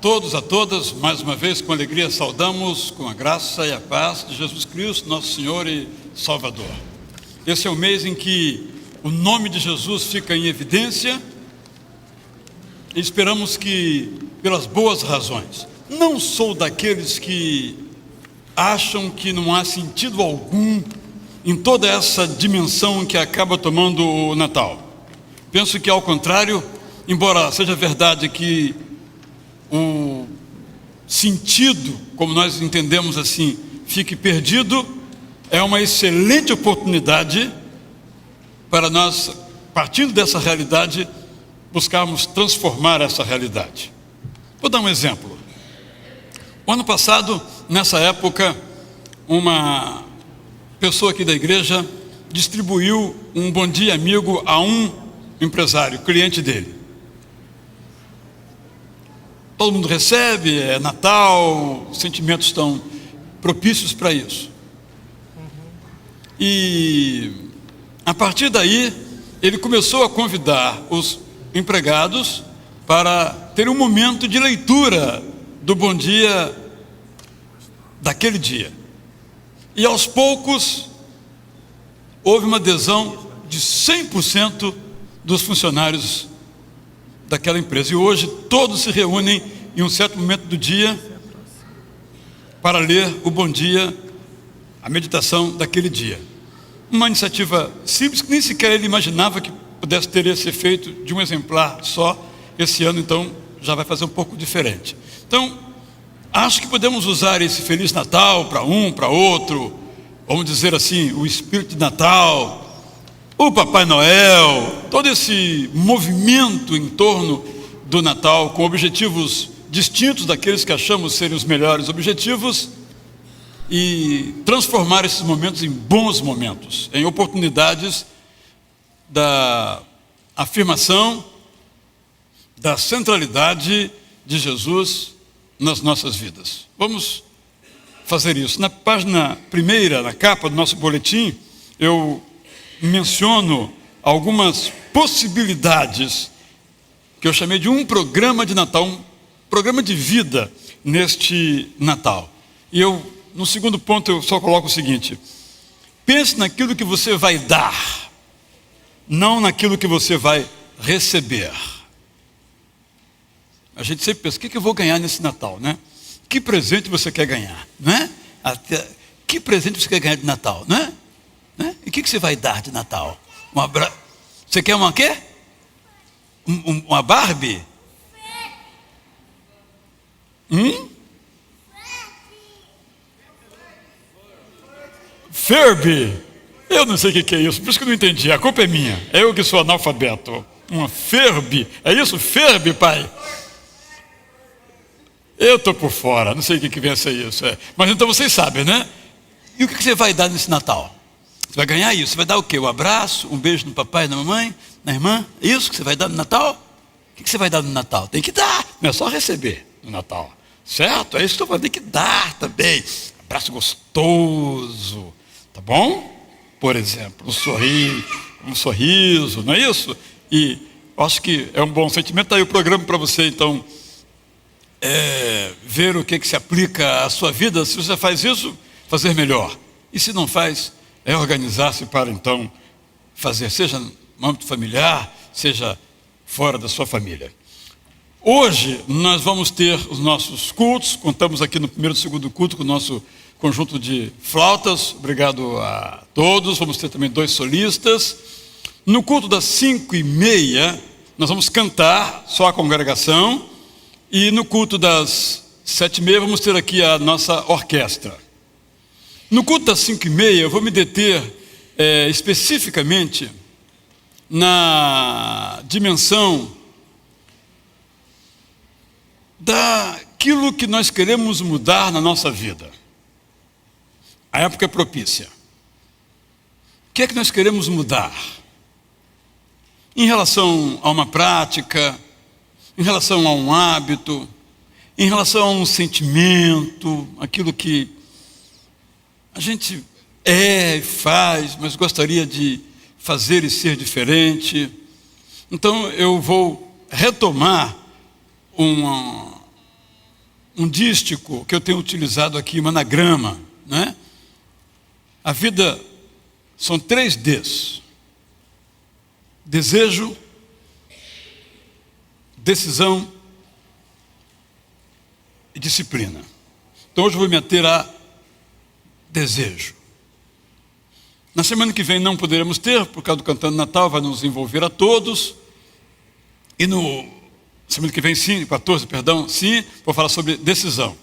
todos, a todas, mais uma vez com alegria saudamos com a graça e a paz de Jesus Cristo, nosso Senhor e Salvador. Esse é o mês em que o nome de Jesus fica em evidência e esperamos que pelas boas razões. Não sou daqueles que acham que não há sentido algum em toda essa dimensão que acaba tomando o Natal. Penso que ao contrário, embora seja verdade que o sentido, como nós entendemos assim, fique perdido, é uma excelente oportunidade para nós, partindo dessa realidade, buscarmos transformar essa realidade. Vou dar um exemplo. O ano passado, nessa época, uma pessoa aqui da igreja distribuiu um bom dia amigo a um empresário, cliente dele. Todo mundo recebe, é Natal, os sentimentos estão propícios para isso. E a partir daí, ele começou a convidar os empregados para ter um momento de leitura do bom dia daquele dia. E aos poucos, houve uma adesão de 100% dos funcionários daquela empresa. E hoje todos se reúnem em um certo momento do dia para ler o bom dia, a meditação daquele dia. Uma iniciativa simples que nem sequer ele imaginava que pudesse ter esse efeito de um exemplar só. Esse ano, então, já vai fazer um pouco diferente. Então, acho que podemos usar esse Feliz Natal para um, para outro, vamos dizer assim, o espírito de Natal, o Papai Noel, todo esse movimento em torno do Natal, com objetivos distintos daqueles que achamos serem os melhores objetivos, e transformar esses momentos em bons momentos, em oportunidades da afirmação da centralidade de Jesus nas nossas vidas. Vamos fazer isso. Na página primeira, na capa do nosso boletim, eu menciono algumas possibilidades que eu chamei de um programa de Natal, um programa de vida neste Natal. E eu, no segundo ponto, eu só coloco o seguinte: pense naquilo que você vai dar, não naquilo que você vai receber. A gente sempre pensa, o que eu vou ganhar nesse Natal, né? Que presente você quer ganhar, né? Que presente você quer ganhar de Natal, né? E o que você vai dar de Natal? Você quer uma quê? Uma Barbie? Furby? Eu não sei o que é isso, por isso que eu não entendi, a culpa é minha, é eu que sou analfabeto. Uma Furby, é isso? Furby, pai? Eu estou por fora, não sei o que vem a ser isso. Mas então vocês sabem, né? E o que você vai dar nesse Natal? Você vai ganhar isso, você vai dar o quê? Um abraço, um beijo no papai e na mamãe, na irmã? É isso que você vai dar no Natal? O que você vai dar no Natal? Tem que dar, não é só receber no Natal, certo? É isso que eu estou falando, tem que dar também. Abraço gostoso, tá bom? Por exemplo, um sorriso, não é isso? E acho que é um bom sentimento. Está aí o programa para você, então, ver o que se aplica à sua vida. Se você faz isso, fazer melhor. E se não faz, organizar-se para então fazer, seja no âmbito familiar, seja fora da sua família. Hoje nós vamos ter os nossos cultos. Contamos aqui no primeiro e segundo culto com o nosso conjunto de flautas. Obrigado a todos. Vamos ter também 2 solistas. No culto das 5h30 nós vamos cantar só a congregação, e no culto das 7h30 vamos ter aqui a nossa orquestra. No culto das 5h30 eu vou me deter especificamente na dimensão daquilo que nós queremos mudar na nossa vida. A época é propícia. O que é que nós queremos mudar? Em relação a uma prática, em relação a um hábito, em relação a um sentimento, aquilo que a gente e faz, mas gostaria de fazer e ser diferente. Então eu vou retomar um dístico que eu tenho utilizado aqui, um anagrama, né? A vida são 3 Ds: desejo, decisão e disciplina. Então hoje eu vou me ater a desejo. Na semana que vem não poderemos ter, por causa do Cantando Natal, vai nos envolver a todos. E semana que vem, sim, 14, perdão, sim, vou falar sobre decisão.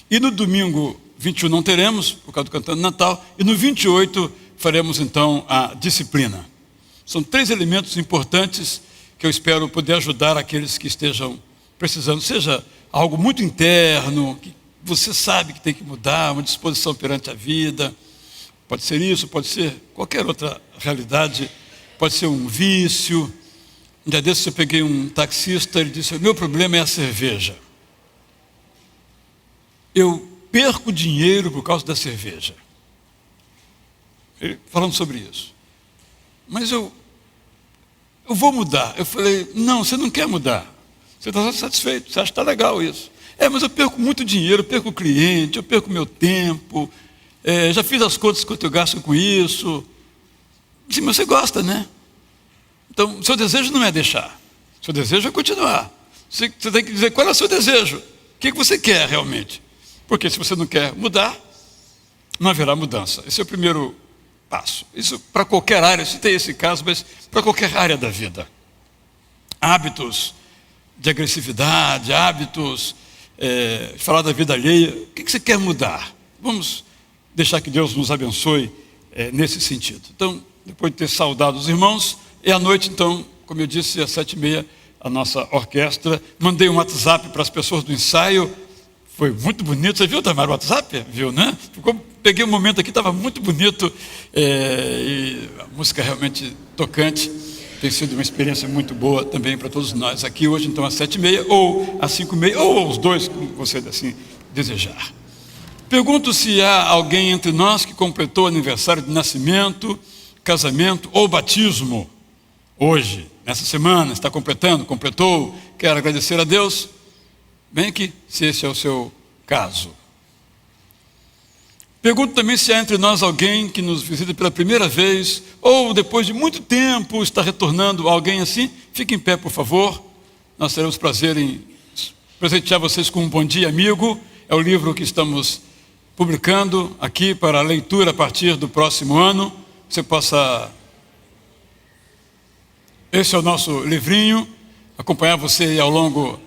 E no domingo 21 não teremos, por causa do Cantando Natal. E no 28 faremos então a disciplina. São 3 elementos importantes que eu espero poder ajudar aqueles que estejam precisando. Seja algo muito interno, que você sabe que tem que mudar, uma disposição perante a vida. Pode ser isso, pode ser qualquer outra realidade, pode ser um vício. Um dia desses eu peguei um taxista, ele disse: meu problema é a cerveja. Eu perco dinheiro por causa da cerveja. Ele falando sobre isso. Mas eu vou mudar. Eu falei: não, você não quer mudar. Você está satisfeito, você acha que está legal isso. Mas eu perco muito dinheiro, eu perco cliente, eu perco meu tempo. Já fiz as contas quanto eu gasto com isso. Sim, mas você gosta, né? Então, seu desejo não é deixar. Seu desejo é continuar. Você tem que dizer qual é o seu desejo. O que você quer realmente? Porque se você não quer mudar, não haverá mudança. Esse é o primeiro passo. Isso para qualquer área, se tem esse caso, mas para qualquer área da vida. Hábitos de agressividade, hábitos, falar da vida alheia. O que você quer mudar? Vamos deixar que Deus nos abençoe nesse sentido. Então, depois de ter saudado os irmãos, à noite, então, como eu disse, às 7h30, a nossa orquestra. Mandei um WhatsApp para as pessoas do ensaio. Foi muito bonito. Você viu, Tamara, o WhatsApp? Viu, né? Peguei um momento aqui, estava muito bonito. E a música realmente tocante. Tem sido uma experiência muito boa também para todos nós. Aqui hoje, então, às 7h30, ou às 5h30, ou aos 2, como você assim desejar. Pergunto se há alguém entre nós que completou aniversário de nascimento, casamento ou batismo hoje, nessa semana, está completou, quer agradecer a Deus? Vem aqui, se esse é o seu caso. Pergunto também se há entre nós alguém que nos visita pela primeira vez, ou depois de muito tempo está retornando. Alguém assim? Fique em pé, por favor. Nós teremos prazer em presentear vocês com um Bom Dia Amigo. É o livro que estamos publicando aqui para a leitura a partir do próximo ano. Você possa... Esse é o nosso livrinho, acompanhar você ao longo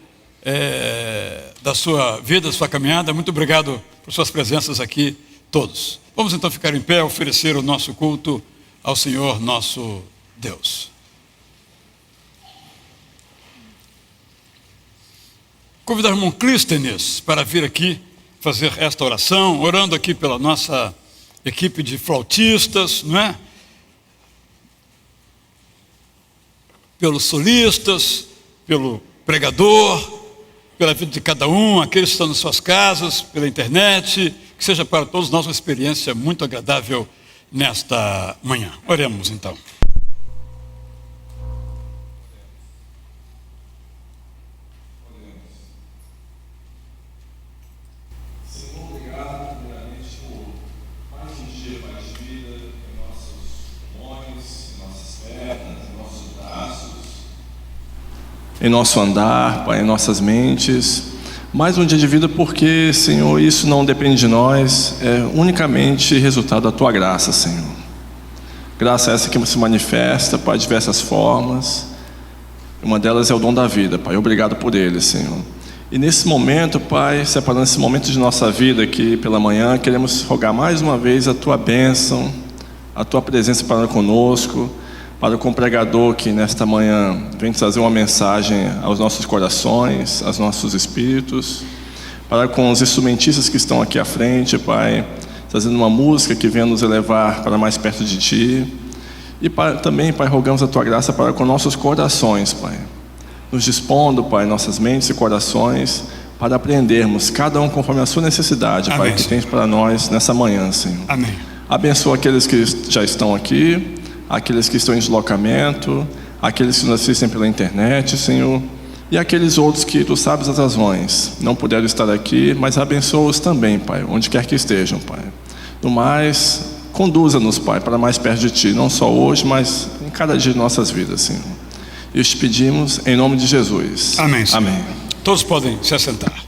da sua vida, da sua caminhada. Muito obrigado por suas presenças aqui, todos. Vamos então ficar em pé, oferecer o nosso culto ao Senhor nosso Deus. Convidar o irmão Clístenes para vir aqui fazer esta oração, orando aqui pela nossa equipe de flautistas, não é? Pelos solistas, pelo pregador, pela vida de cada um, aqueles que estão nas suas casas, pela internet, que seja para todos nós uma experiência muito agradável nesta manhã. Oremos então. Em nosso andar, Pai, em nossas mentes, mais um dia de vida, porque, Senhor, isso não depende de nós, é unicamente resultado da Tua graça, Senhor. Graça essa que se manifesta, Pai, de diversas formas. Uma delas é o dom da vida, Pai. Obrigado por ele, Senhor. E nesse momento, Pai, separando esse momento de nossa vida aqui pela manhã, queremos rogar mais uma vez a Tua bênção, a Tua presença para conosco, para com o pregador que nesta manhã vem trazer uma mensagem aos nossos corações, aos nossos espíritos, para com os instrumentistas que estão aqui à frente, Pai, trazendo uma música que venha nos elevar para mais perto de Ti, e também, Pai, rogamos a Tua graça para com nossos corações, Pai, nos dispondo, Pai, nossas mentes e corações, para aprendermos, cada um conforme a sua necessidade, Pai, Amém, que tens para nós nessa manhã, Senhor. Amém. Abençoa aqueles que já estão aqui, aqueles que estão em deslocamento, aqueles que nos assistem pela internet, Senhor. E aqueles outros que tu sabes as razões, não puderam estar aqui, mas abençoa-os também, Pai, onde quer que estejam, Pai. No mais, conduza-nos, Pai, para mais perto de Ti, não só hoje, mas em cada dia de nossas vidas, Senhor. E te pedimos em nome de Jesus. Amém, Senhor. Amém. Todos podem se assentar.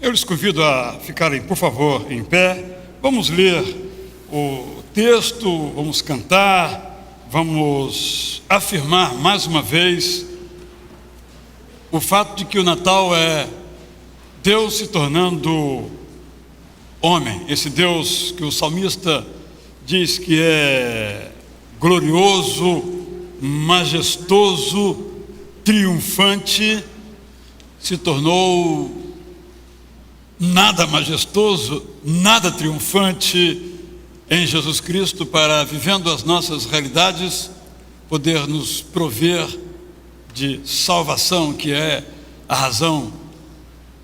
Eu lhes convido a ficarem, por favor, em pé. Vamos ler o texto, vamos cantar, vamos afirmar mais uma vez o fato de que o Natal é Deus se tornando homem. Esse Deus que o salmista diz que é glorioso, majestoso, triunfante, se tornou nada majestoso, nada triunfante em Jesus Cristo, para, vivendo as nossas realidades, poder nos prover de salvação, que é a razão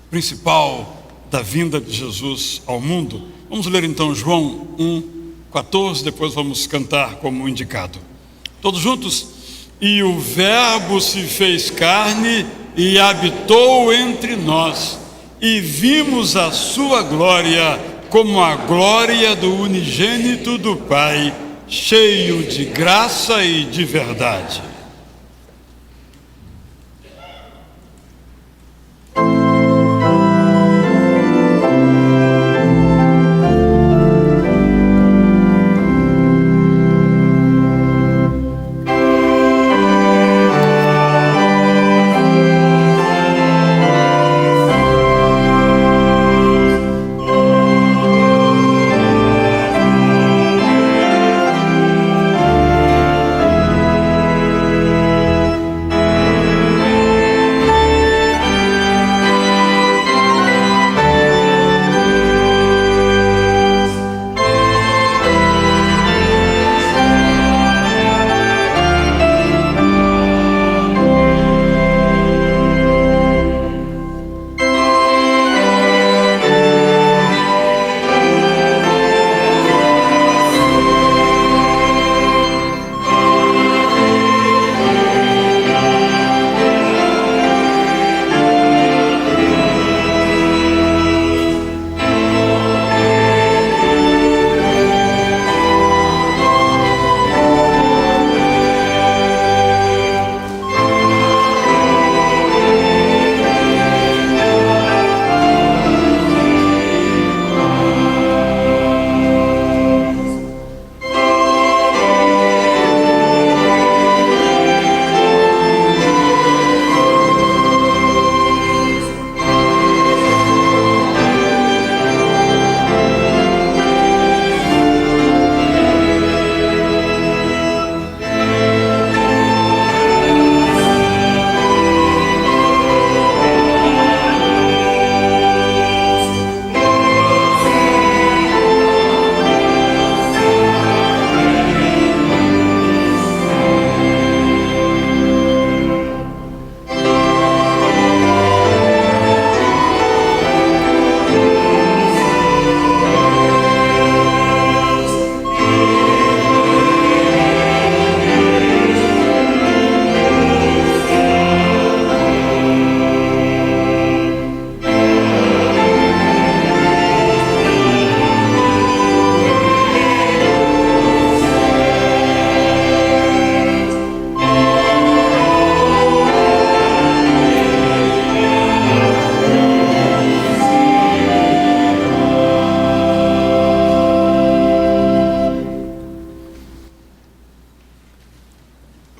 principal da vinda de Jesus ao mundo. Vamos ler então João 1:14, depois vamos cantar como indicado. Todos juntos? E o Verbo se fez carne e habitou entre nós, e vimos a sua glória como a glória do unigênito do Pai, cheio de graça e de verdade.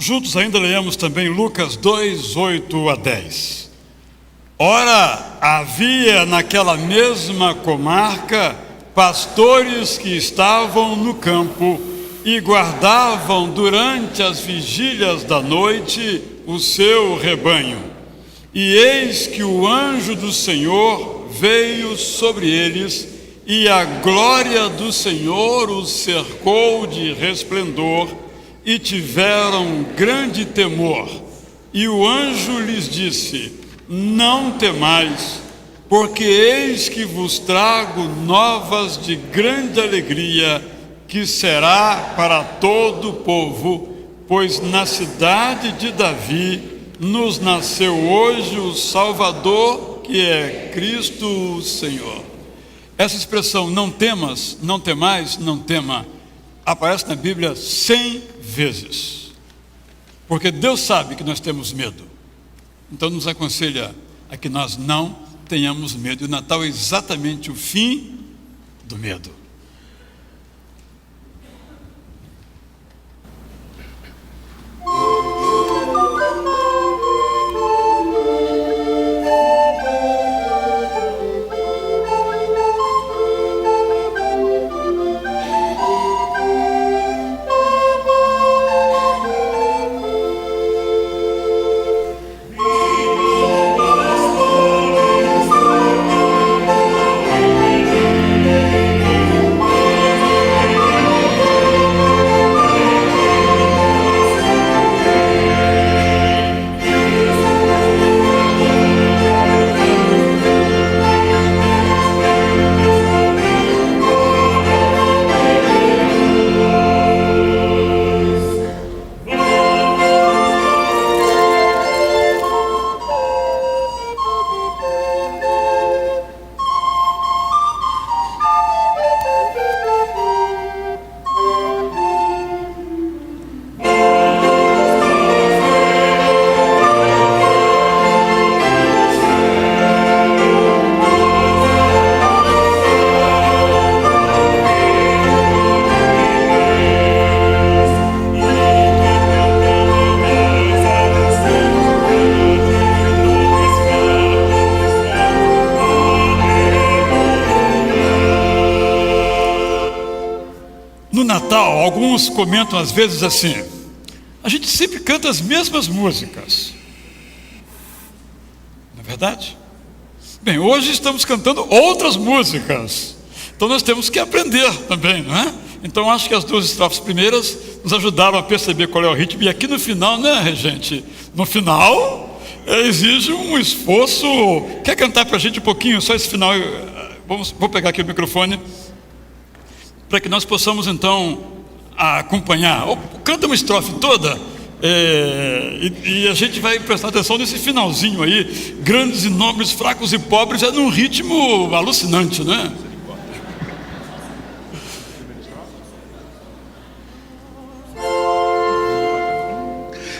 Juntos ainda leamos também Lucas 2, 8 a 10. Ora, havia naquela mesma comarca pastores que estavam no campo e guardavam durante as vigílias da noite o seu rebanho. E eis que o anjo do Senhor veio sobre eles, e a glória do Senhor os cercou de resplendor, e tiveram grande temor. E o anjo lhes disse: não temais, porque eis que vos trago novas de grande alegria, que será para todo o povo, pois na cidade de Davi nos nasceu hoje o Salvador, que é Cristo o Senhor. Essa expressão, não temas, não temais, não tema, aparece na Bíblia 100 vezes. Porque Deus sabe que nós temos medo. Então nos aconselha a que nós não tenhamos medo. E o Natal é exatamente o fim do medo. No Natal, alguns comentam às vezes assim: a gente sempre canta as mesmas músicas. Não é verdade? Bem, hoje estamos cantando outras músicas. Então nós temos que aprender também, não é? Então acho que as duas estrofes primeiras nos ajudaram a perceber qual é o ritmo. E aqui no final, né, gente? No final, exige um esforço. Quer cantar para a gente um pouquinho, só esse final? Vou pegar aqui o microfone, para que nós possamos então acompanhar. Canta uma estrofe toda, e a gente vai prestar atenção nesse finalzinho aí. Grandes e nobres, fracos e pobres, é num ritmo alucinante, né?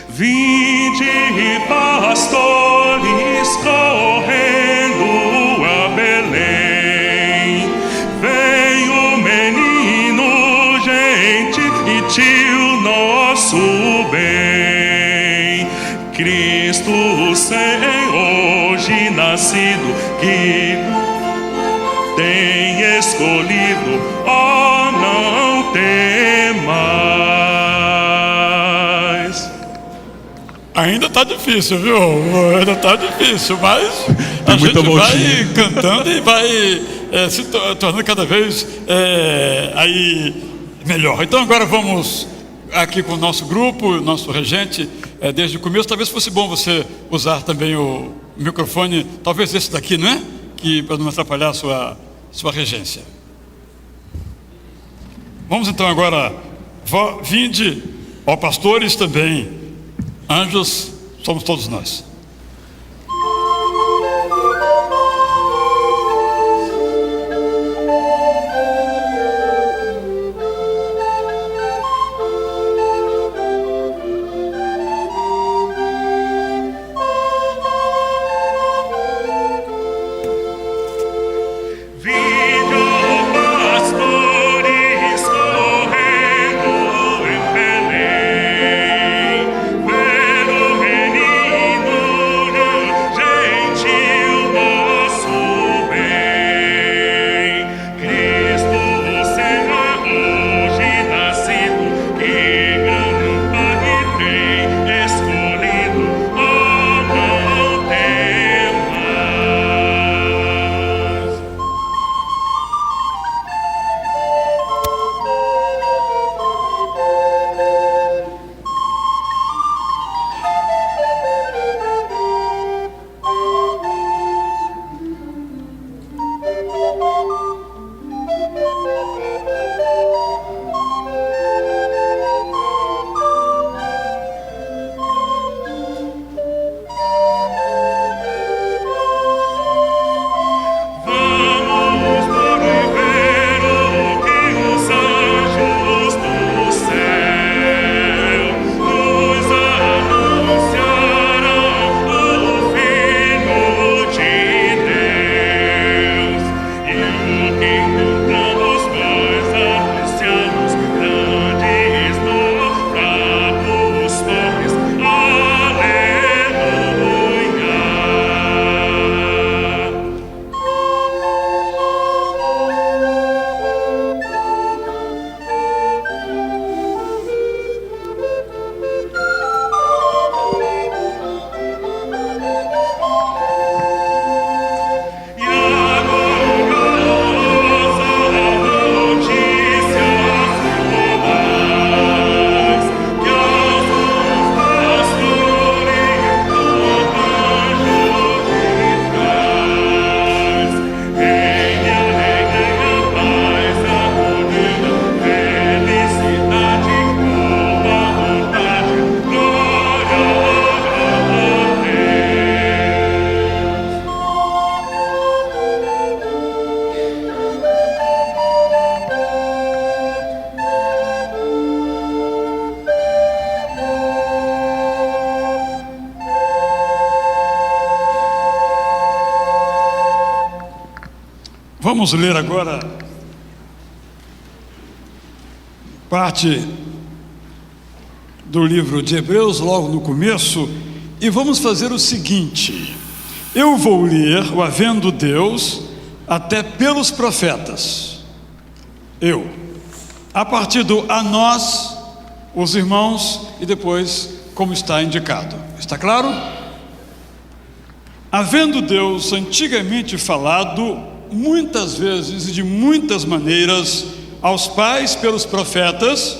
Vinde, pastores, correndo a Belém. Veio o menino, gentil, nosso bem. Cristo Senhor, hoje nascido, que tem escolhido, ó, não temais. Ainda está difícil, viu? Ainda está difícil, mas a gente vai cantando e vai se tornando cada vez aí melhor. Então agora vamos aqui com o nosso grupo, o nosso regente, desde o começo. Talvez fosse bom você usar também o microfone, talvez esse daqui, não é? Que para não atrapalhar a sua regência. Vamos então agora, vinde, ó pastores também, anjos somos todos nós. Vamos ler agora parte do livro de Hebreus, logo no começo, e vamos fazer o seguinte: eu vou ler o havendo Deus até pelos profetas. A partir do a nós, os irmãos, e depois como está indicado. Está claro? Havendo Deus antigamente falado muitas vezes e de muitas maneiras aos pais pelos profetas,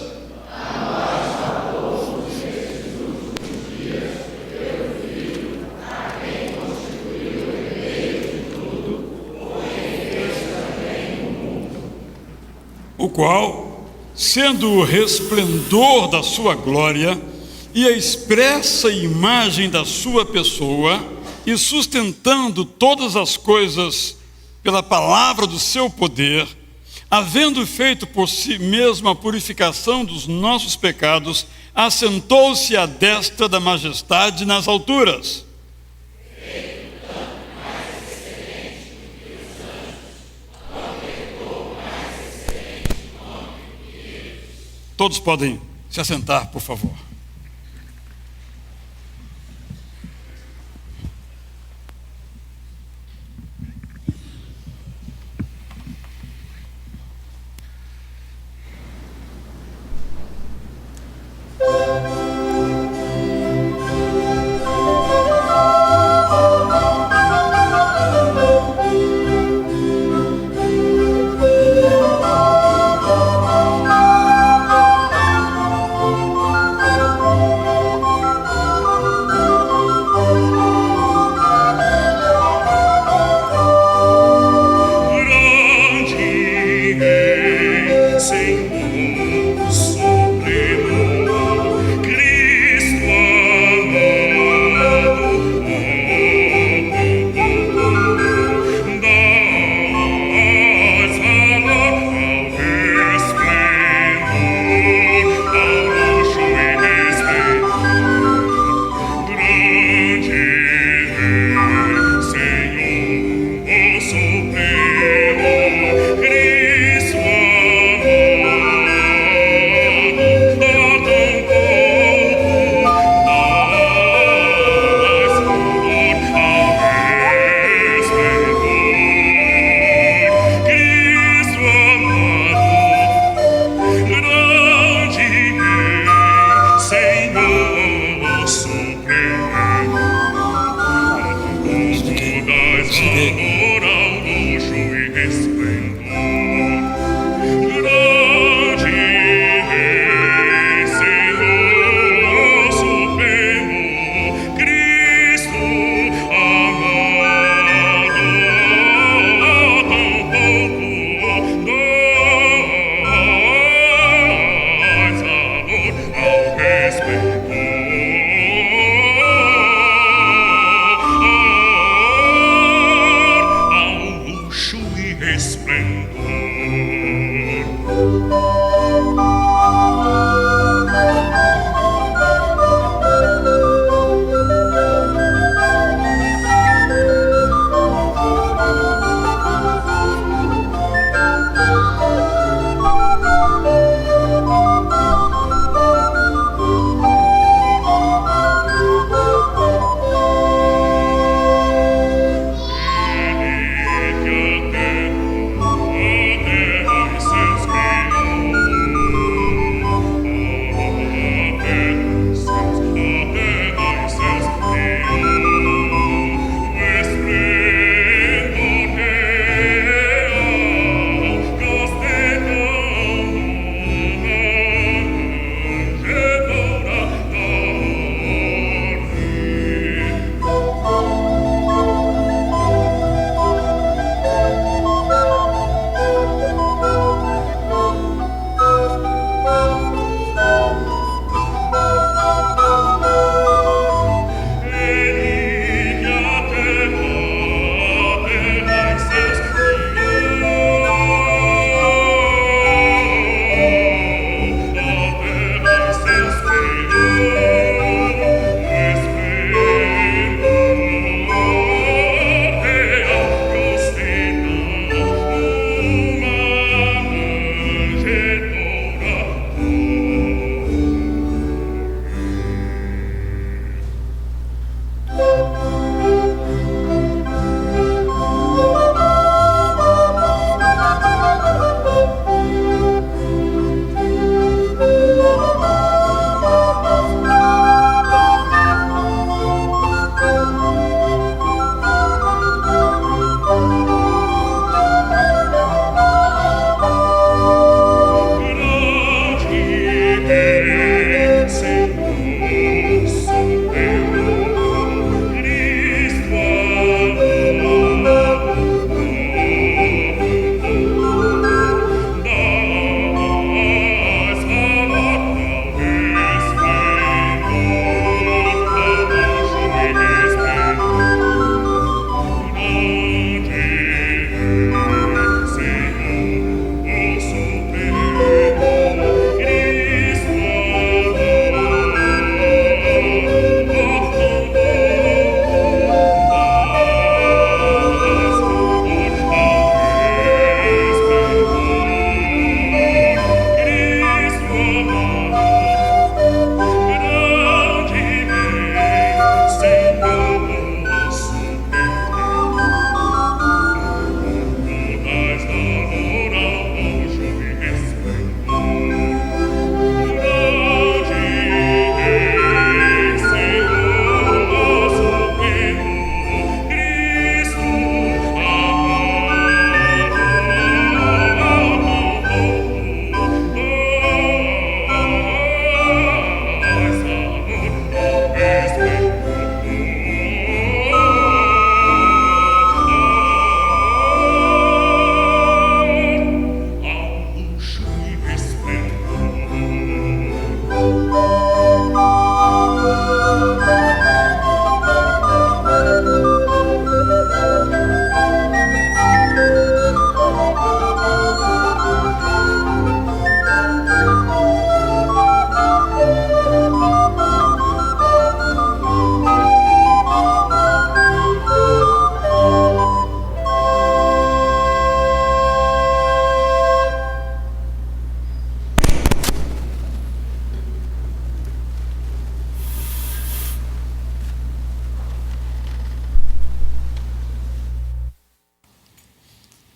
o qual, sendo o resplendor da sua glória e a expressa imagem da sua pessoa, e sustentando todas as coisas pela palavra do seu poder, havendo feito por si mesmo a purificação dos nossos pecados, assentou-se à destra da majestade nas alturas. Todos podem se assentar, por favor.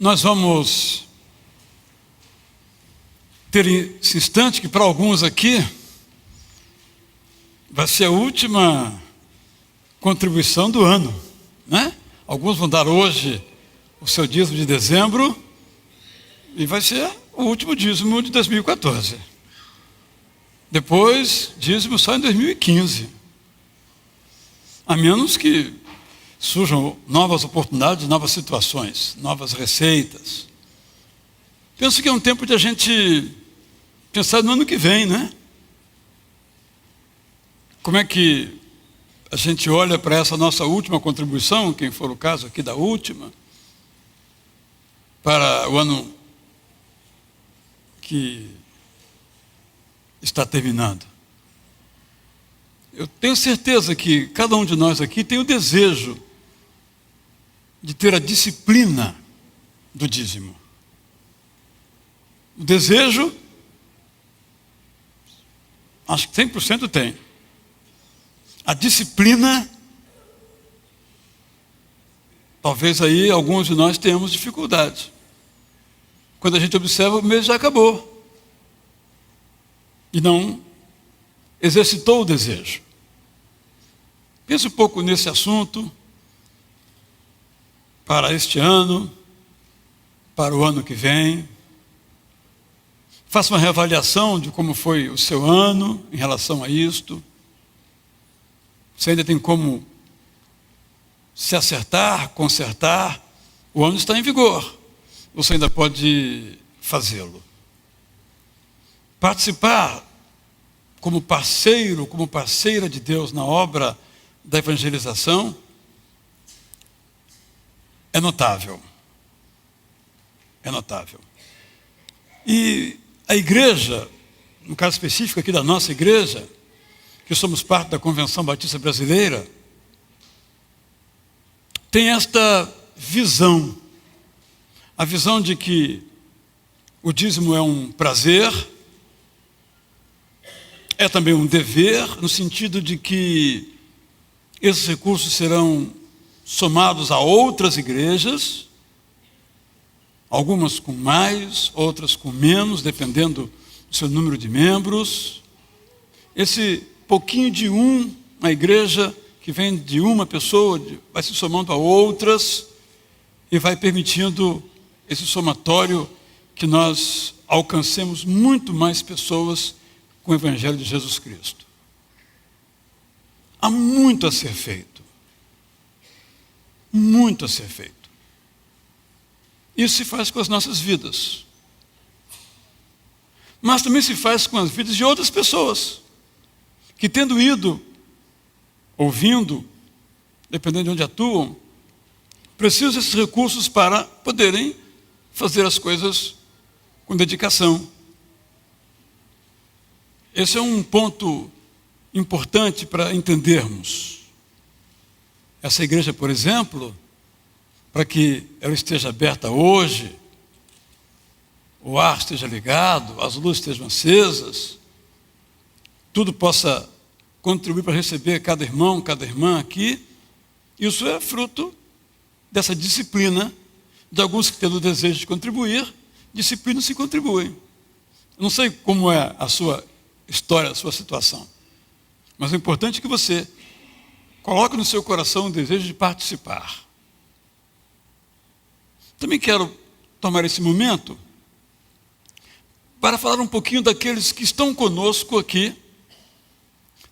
nós vamos ter esse instante que para alguns aqui vai ser a última contribuição do ano, né? Alguns vão dar hoje o seu dízimo de dezembro e vai ser o último dízimo de 2014. Depois, dízimo só em 2015. A menos que surjam novas oportunidades, novas situações, novas receitas. Penso que é um tempo de a gente pensar no ano que vem, né? Como é que a gente olha para essa nossa última contribuição, quem for o caso aqui da última, para o ano que está terminando. Eu tenho certeza que cada um de nós aqui tem o desejo de ter a disciplina do dízimo. O desejo, acho que 100% tem. A disciplina, talvez aí alguns de nós tenhamos dificuldade. Quando a gente observa, o mês já acabou. E não exercitou o desejo. Pense um pouco nesse assunto para este ano, para o ano que vem. Faça uma reavaliação de como foi o seu ano em relação a isto. Você ainda tem como se acertar, consertar. O ano está em vigor. Você ainda pode fazê-lo. Participar como parceiro, como parceira de Deus na obra da evangelização é notável. É notável. E a igreja, no caso específico aqui da nossa igreja, que somos parte da Convenção Batista Brasileira, tem esta visão. A visão de que o dízimo é um prazer, é também um dever, no sentido de que esses recursos serão somados a outras igrejas, algumas com mais, outras com menos, dependendo do seu número de membros. Esse pouquinho de uma igreja que vem de uma pessoa, vai se somando a outras e vai permitindo esse somatório que nós alcancemos muito mais pessoas com o Evangelho de Jesus Cristo. Há muito a ser feito. Muito a ser feito. Isso se faz com as nossas vidas. Mas também se faz com as vidas de outras pessoas, que tendo ido, ouvindo, dependendo de onde atuam, precisam desses recursos para poderem fazer as coisas com dedicação. Esse é um ponto importante para entendermos. Essa igreja, por exemplo, para que ela esteja aberta hoje, o ar esteja ligado, as luzes estejam acesas, tudo possa contribuir para receber cada irmão, cada irmã aqui, isso é fruto dessa disciplina de alguns que tendo o desejo de contribuir, disciplina se contribuem. Eu não sei como é a sua história, a sua situação, mas o importante é que você coloque no seu coração o desejo de participar. Também quero tomar esse momento para falar um pouquinho daqueles que estão conosco aqui,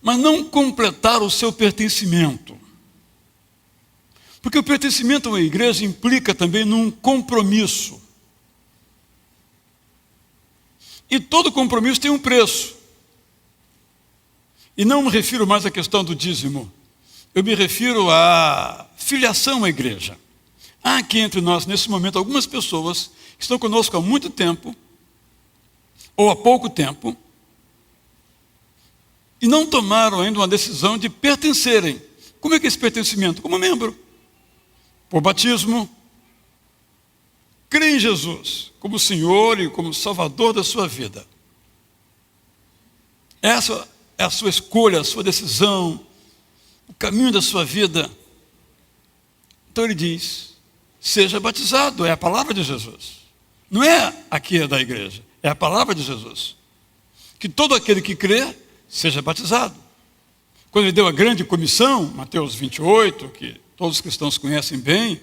mas não completaram o seu pertencimento. Porque o pertencimento a uma igreja implica também num compromisso. E todo compromisso tem um preço. E não me refiro mais à questão do dízimo. Eu me refiro à filiação à igreja. Há aqui entre nós, nesse momento, algumas pessoas que estão conosco há muito tempo, ou há pouco tempo, e não tomaram ainda uma decisão de pertencerem. Como é que é esse pertencimento? Como membro. Por batismo. Crê em Jesus como Senhor e como Salvador da sua vida. Essa é a sua escolha, a sua decisão, o caminho da sua vida. Então ele diz: seja batizado. É a palavra de Jesus. Não é aqui da igreja, é a palavra de Jesus. Que todo aquele que crê seja batizado. Quando ele deu a grande comissão, Mateus 28, que todos os cristãos conhecem bem,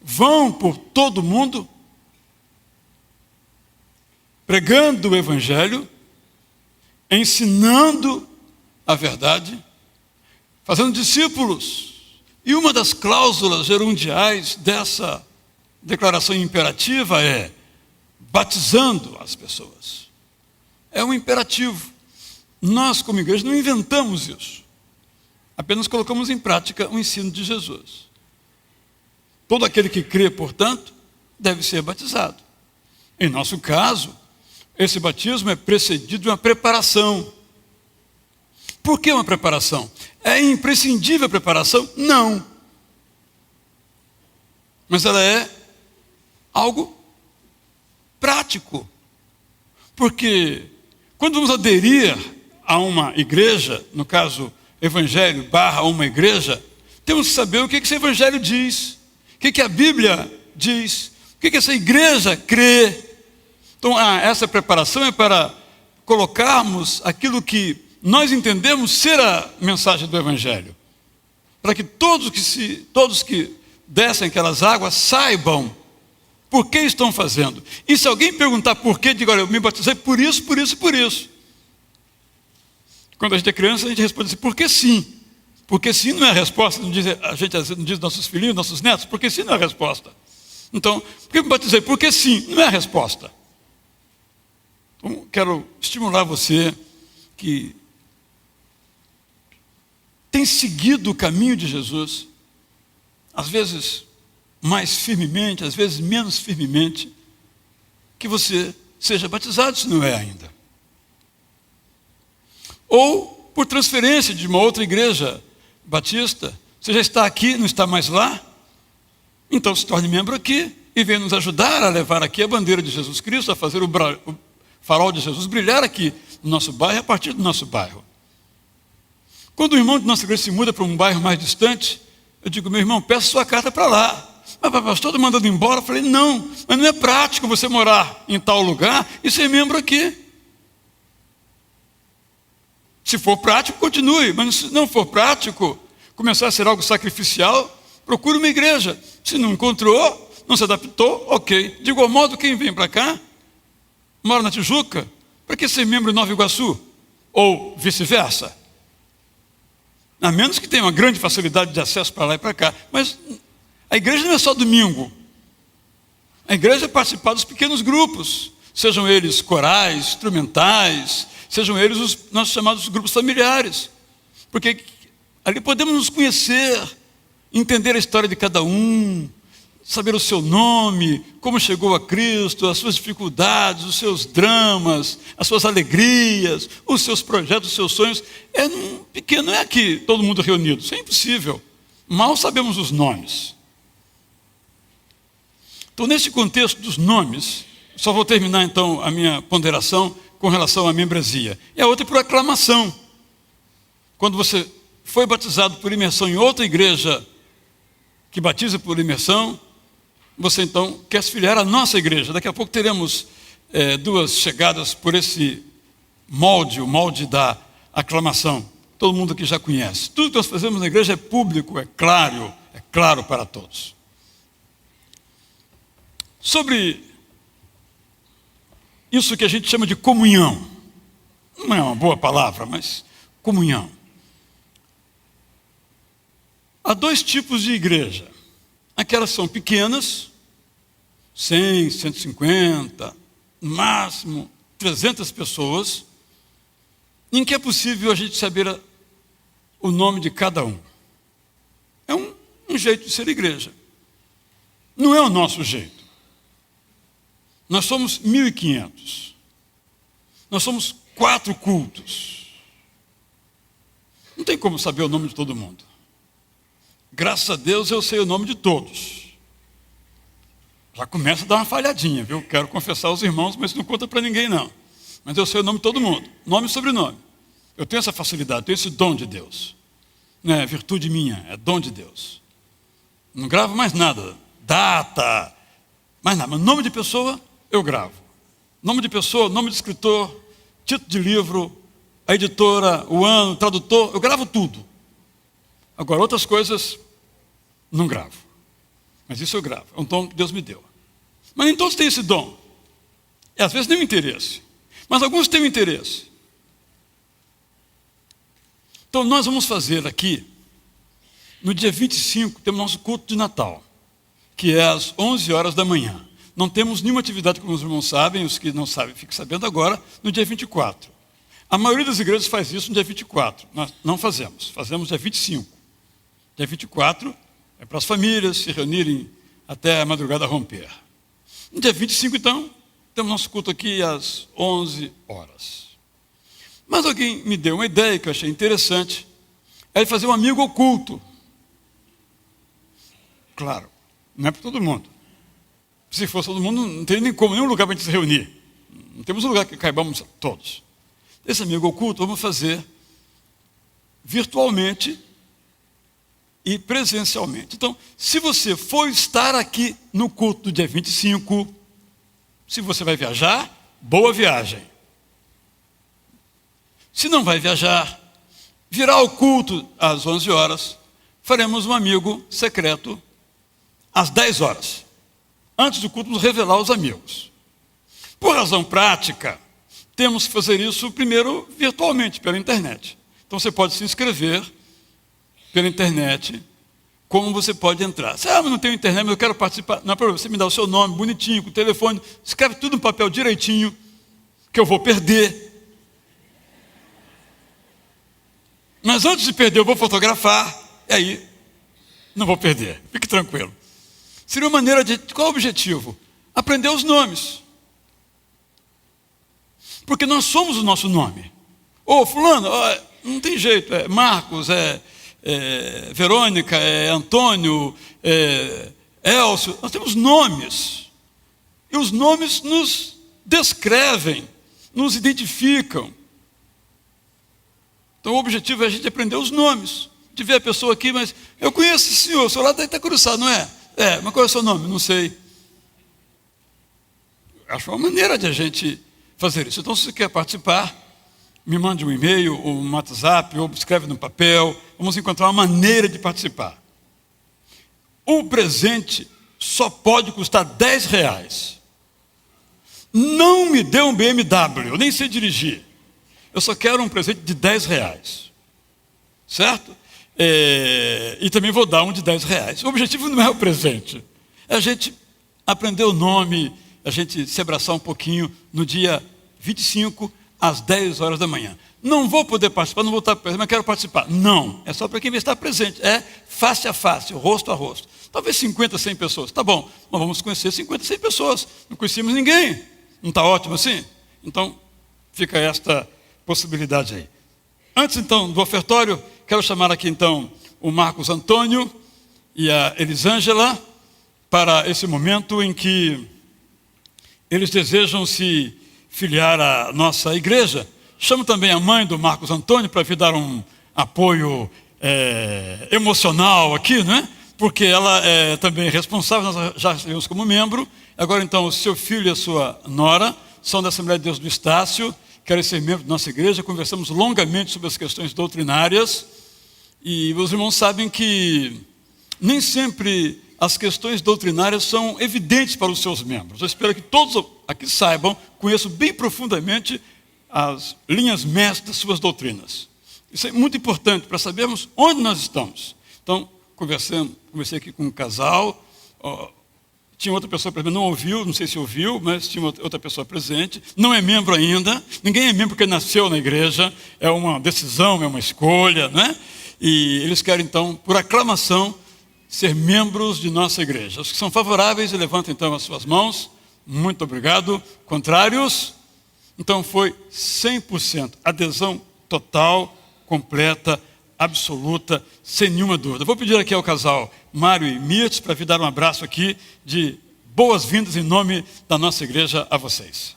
vão por todo o mundo pregando o evangelho, ensinando a verdade, fazendo discípulos. E uma das cláusulas gerundiais dessa declaração imperativa é batizando as pessoas. É um imperativo. Nós, como igreja, não inventamos isso. Apenas colocamos em prática o ensino de Jesus. Todo aquele que crê, portanto, deve ser batizado. Em nosso caso, esse batismo é precedido de uma preparação. Por que uma preparação? É imprescindível a preparação? Não. Mas ela é algo prático. Porque quando vamos aderir a uma igreja, no caso, evangelho / uma igreja, temos que saber o que esse evangelho diz, o que a Bíblia diz, o que essa igreja crê. Então, essa preparação é para colocarmos aquilo que nós entendemos ser a mensagem do evangelho, para que todos que descem aquelas águas saibam por que estão fazendo. E se alguém perguntar por quê, diga: olha, eu me batizei por isso, por isso e por isso. Quando a gente é criança, a gente responde assim: porque sim. Porque sim não é a resposta. A gente às vezes não diz nossos filhinhos, nossos netos, porque sim não é a resposta. Então, por que eu me batizei? Porque sim, não é a resposta. Então, quero estimular você que tem seguido o caminho de Jesus, às vezes mais firmemente, às vezes menos firmemente, que você seja batizado, se não é ainda. Ou por transferência de uma outra igreja batista, você já está aqui, não está mais lá, então se torne membro aqui e venha nos ajudar a levar aqui a bandeira de Jesus Cristo, a fazer o farol de Jesus brilhar aqui no nosso bairro, a partir do nosso bairro. Quando o irmão de nossa igreja se muda para um bairro mais distante, eu digo: meu irmão, peça sua carta para lá. Mas o pastor está mandando embora. Eu falei: não, mas não é prático você morar em tal lugar e ser membro aqui. Se for prático, continue, mas se não for prático, começar a ser algo sacrificial, procure uma igreja. Se não encontrou, não se adaptou, ok. De igual modo, quem vem para cá, mora na Tijuca, para que ser membro em Nova Iguaçu? Ou vice-versa? A menos que tenha uma grande facilidade de acesso para lá e para cá. Mas a igreja não é só domingo. A igreja é participar dos pequenos grupos, sejam eles corais, instrumentais, sejam eles os nossos chamados grupos familiares. Porque ali podemos nos conhecer, entender a história de cada um, saber o seu nome, como chegou a Cristo, as suas dificuldades, os seus dramas, as suas alegrias, os seus projetos, os seus sonhos. É um pequeno, não é aqui todo mundo reunido, isso é impossível. Mal sabemos os nomes. Então, nesse contexto dos nomes, só vou terminar então a minha ponderação com relação à membresia. E a outra é por aclamação. Quando você foi batizado por imersão em outra igreja que batiza por imersão, você então quer se filiar à nossa igreja. Daqui a pouco teremos duas chegadas por esse molde, o molde da aclamação. Todo mundo aqui já conhece. Tudo que nós fazemos na igreja é público, é claro para todos. Sobre isso que a gente chama de comunhão. Não é uma boa palavra, mas comunhão. Há dois tipos de igreja. Aquelas são pequenas, 100, 150, no máximo 300 pessoas, em que é possível a gente saber o nome de cada um. É um jeito de ser igreja. Não é o nosso jeito. Nós somos 1.500. Nós somos 4 cultos. Não tem como saber o nome de todo mundo. Graças a Deus eu sei o nome de todos. Já começa a dar uma falhadinha, viu? Quero confessar aos irmãos, mas não conta para ninguém não. Mas eu sei o nome de todo mundo, nome e sobrenome. Eu tenho essa facilidade, tenho esse dom de Deus. Não é virtude minha, é dom de Deus. Não gravo mais nada data, mas nada. Mas nome de pessoa, eu gravo. Nome de pessoa, nome de escritor, título de livro, a editora, o ano, o tradutor, eu gravo tudo. Agora, outras coisas, não gravo. Mas isso eu gravo, é um dom que Deus me deu. Mas nem todos têm esse dom. E às vezes nem o interesse. Mas alguns têm o interesse. Então nós vamos fazer aqui, no dia 25, temos nosso culto de Natal, que é às 11 horas da manhã. Não temos nenhuma atividade, como os irmãos sabem, os que não sabem, fiquem sabendo agora, no dia 24. A maioria das igrejas faz isso no dia 24. Nós não fazemos, fazemos dia 25. Dia 24 é para as famílias se reunirem até a madrugada romper. No dia 25, então, temos nosso culto aqui às 11 horas. Mas alguém me deu uma ideia que eu achei interessante, é fazer um amigo oculto. Claro, não é para todo mundo. Se fosse todo mundo, não teria nem como, nenhum lugar para a gente se reunir. Não temos um lugar que caibamos todos. Esse amigo oculto vamos fazer virtualmente e presencialmente. Então, se você for estar aqui no culto do dia 25, se você vai viajar, boa viagem. Se não vai viajar, virá o culto às 11 horas, faremos um amigo secreto às 10 horas. Antes do culto, nos revelar os amigos. Por razão prática, temos que fazer isso primeiro virtualmente, pela internet. Então você pode se inscrever pela internet, como você pode entrar. Você, mas não tenho internet, mas eu quero participar. Não é problema, você me dá o seu nome bonitinho, com o telefone, escreve tudo no papel direitinho, que eu vou perder. Mas antes de perder, eu vou fotografar, e aí não vou perder. Fique tranquilo. Seria uma maneira de... Qual é o objetivo? Aprender os nomes. Porque nós somos o nosso nome. Ô, fulano, não tem jeito, é Marcos, é Verônica, é Antônio, é Elcio. Nós temos nomes. E os nomes nos descrevem, nos identificam. Então o objetivo é a gente aprender os nomes. De ver a pessoa aqui, mas eu conheço esse senhor, o senhor lá da Itacuruçá, não é? Mas qual é o seu nome? Não sei. Acho uma maneira de a gente fazer isso. Então, se você quer participar, me mande um e-mail, ou um WhatsApp, ou escreve no papel. Vamos encontrar uma maneira de participar. O presente só pode custar R$10. Não me dê um BMW, eu nem sei dirigir. Eu só quero um presente de R$10. Certo? E também vou dar um de R$10. O objetivo não é o presente. É a gente aprender o nome, a gente se abraçar um pouquinho no dia 25, às 10 horas da manhã. Não vou poder participar, não vou estar presente, mas quero participar. Não, é só para quem vai estar presente. É face a face, rosto a rosto. Talvez 50, 100 pessoas. Tá bom, mas vamos conhecer 50, 100 pessoas. Não conhecemos ninguém. Não está ótimo assim? Então, fica esta possibilidade aí. Antes, então, do ofertório, quero chamar aqui, então, o Marcos Antônio e a Elisângela para esse momento em que eles desejam se filiar à nossa igreja. Chamo também a mãe do Marcos Antônio para vir dar um apoio emocional aqui, né? Porque ela é também responsável, nós já recebemos como membro. Agora, então, o seu filho e a sua nora são da Assembleia de Deus do Estácio, querem ser membros da nossa igreja. Conversamos longamente sobre as questões doutrinárias e os irmãos sabem que nem sempre as questões doutrinárias são evidentes para os seus membros. Eu espero que todos aqui saibam, conheçam bem profundamente as linhas mestras das suas doutrinas. Isso é muito importante para sabermos onde nós estamos. Então, conversei aqui com um casal, tinha outra pessoa presente, não ouviu, não sei se ouviu, mas tinha outra pessoa presente, não é membro ainda, ninguém é membro porque nasceu na igreja, é uma decisão, é uma escolha, né? E eles querem então, por aclamação, ser membros de nossa igreja. Os que são favoráveis, levantem então as suas mãos, muito obrigado. Contrários? Então foi 100%, adesão total, completa, absoluta, sem nenhuma dúvida. Vou pedir aqui ao casal Mário e Mirtes para vir dar um abraço aqui de boas-vindas em nome da nossa igreja a vocês.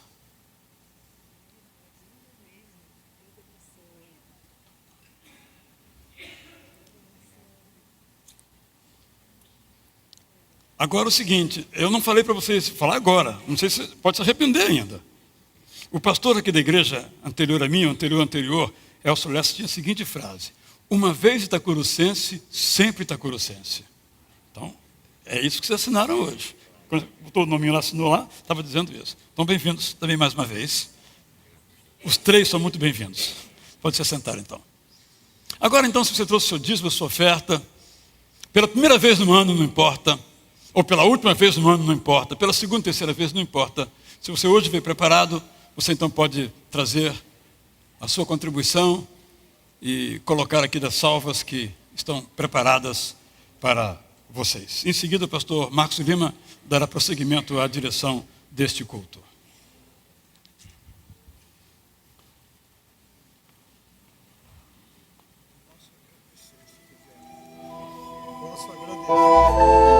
Agora o seguinte, eu não falei para vocês, falar agora, não sei se pode se arrepender ainda. O pastor aqui da igreja anterior a mim, anterior, Elcio Lessa, tinha a seguinte frase: uma vez itacurucense, sempre itacurucense. Então, é isso que vocês assinaram hoje. Quando botou o nominho lá, assinou lá, estava dizendo isso. Então, bem-vindos também mais uma vez. Os três são muito bem-vindos. Pode se sentar então. Agora então, se você trouxe o seu dízimo, a sua oferta, pela primeira vez no ano não importa, ou pela última vez no ano não importa, pela segunda, terceira vez não importa. Se você hoje veio preparado, você então pode trazer a sua contribuição e colocar aqui das salvas que estão preparadas para vocês. Em seguida, o pastor Marcos Lima dará prosseguimento à direção deste culto. Posso agradecer.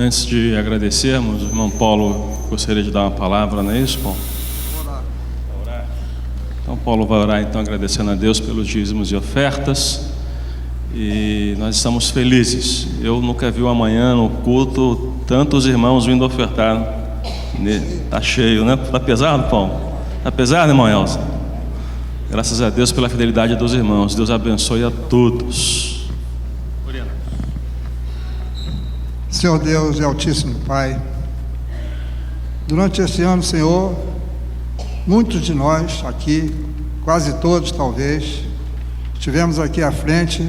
Antes de agradecermos, o irmão Paulo gostaria de dar uma palavra, não é isso, Paulo? Orar. Então, Paulo vai orar, então, agradecendo a Deus pelos dízimos e ofertas. E nós estamos felizes. Eu nunca vi amanhã no culto tantos irmãos vindo ofertar. Está cheio, né? Está pesado, Paulo? Está pesado, irmão Elson? Graças a Deus pela fidelidade dos irmãos. Deus abençoe a todos. Senhor Deus e Altíssimo Pai, durante esse ano, Senhor, muitos de nós aqui, quase todos talvez, estivemos aqui à frente,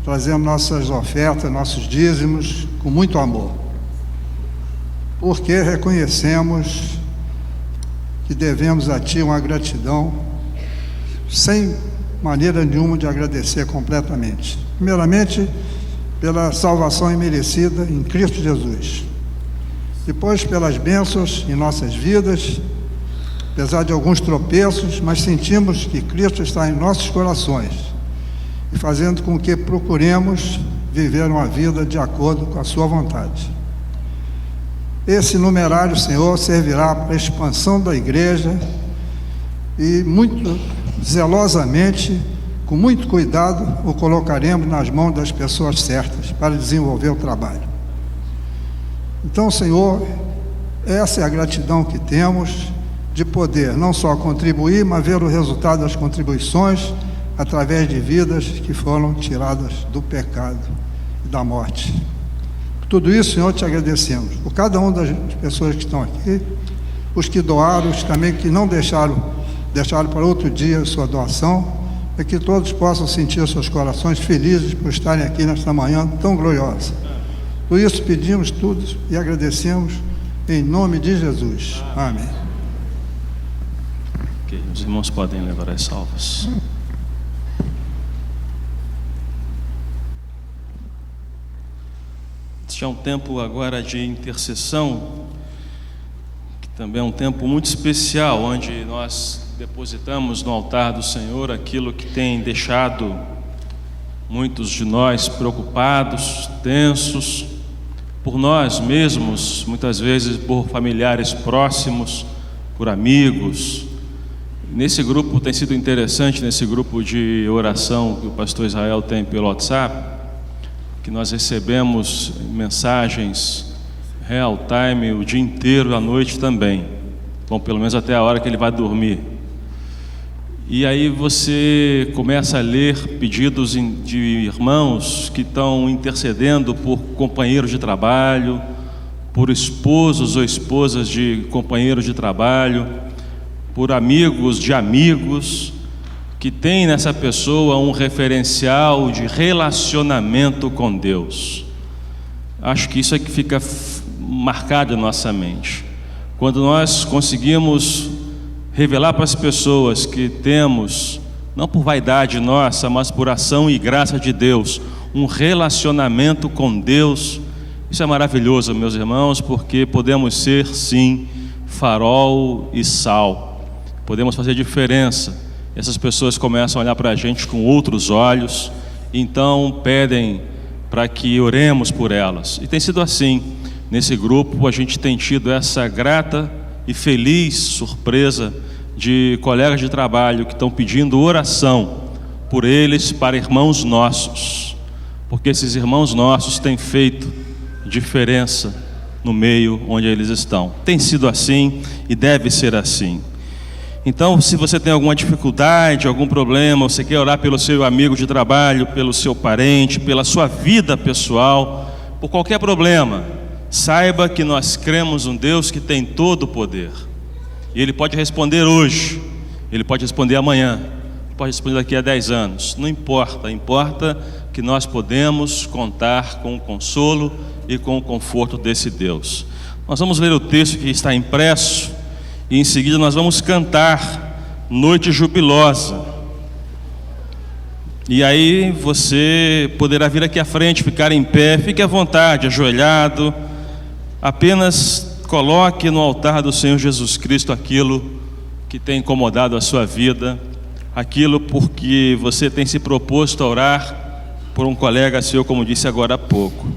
trazendo nossas ofertas, nossos dízimos, com muito amor, porque reconhecemos que devemos a Ti uma gratidão, sem maneira nenhuma de agradecer completamente. Primeiramente, pela salvação imerecida em Cristo Jesus. Depois, pelas bênçãos em nossas vidas, apesar de alguns tropeços, mas sentimos que Cristo está em nossos corações e fazendo com que procuremos viver uma vida de acordo com a sua vontade. Esse numerário, Senhor, servirá para a expansão da igreja e muito zelosamente, com muito cuidado, o colocaremos nas mãos das pessoas certas para desenvolver o trabalho. Então, Senhor, essa é a gratidão que temos de poder não só contribuir, mas ver o resultado das contribuições através de vidas que foram tiradas do pecado e da morte. Por tudo isso, Senhor, te agradecemos. Por cada uma das pessoas que estão aqui, os que doaram, os também que não deixaram para outro dia a sua doação, é que todos possam sentir seus corações felizes por estarem aqui nesta manhã tão gloriosa. Por isso pedimos tudo e agradecemos em nome de Jesus. Amém. Ok, os irmãos podem levar as salvas. Este é um tempo agora de intercessão, que também é um tempo muito especial, onde nós depositamos no altar do Senhor aquilo que tem deixado muitos de nós preocupados, tensos, por nós mesmos, muitas vezes por familiares próximos, por amigos. Nesse grupo tem sido interessante, nesse grupo de oração que o pastor Israel tem pelo WhatsApp, que nós recebemos mensagens real time o dia inteiro, à noite também. Bom, pelo menos até a hora que ele vai dormir. E aí você começa a ler pedidos de irmãos que estão intercedendo por companheiros de trabalho, por esposos ou esposas de companheiros de trabalho, por amigos de amigos, que tem nessa pessoa um referencial de relacionamento com Deus. Acho que isso é que fica marcado na nossa mente. Quando nós conseguimos revelar para as pessoas que temos, não por vaidade nossa, mas por ação e graça de Deus, um relacionamento com Deus, isso é maravilhoso, meus irmãos, porque podemos ser, sim, farol e sal. Podemos fazer diferença. Essas pessoas começam a olhar para a gente com outros olhos, então pedem para que oremos por elas. E tem sido assim. Nesse grupo a gente tem tido essa grata e feliz surpresa de colegas de trabalho que estão pedindo oração por eles para irmãos nossos, porque esses irmãos nossos têm feito diferença no meio onde eles estão. Tem sido assim e deve ser assim. Então, se você tem alguma dificuldade, algum problema, você quer orar pelo seu amigo de trabalho, pelo seu parente, pela sua vida pessoal, por qualquer problema, saiba que nós cremos um Deus que tem todo o poder. E Ele pode responder hoje, Ele pode responder amanhã, pode responder daqui a 10 anos. Não importa, importa que nós podemos contar com o consolo e com o conforto desse Deus. Nós vamos ler o texto que está impresso e em seguida nós vamos cantar Noite Jubilosa. E aí você poderá vir aqui à frente, ficar em pé, fique à vontade, ajoelhado, apenas coloque no altar do Senhor Jesus Cristo aquilo que tem incomodado a sua vida, aquilo porque você tem se proposto a orar por um colega seu, como disse agora há pouco.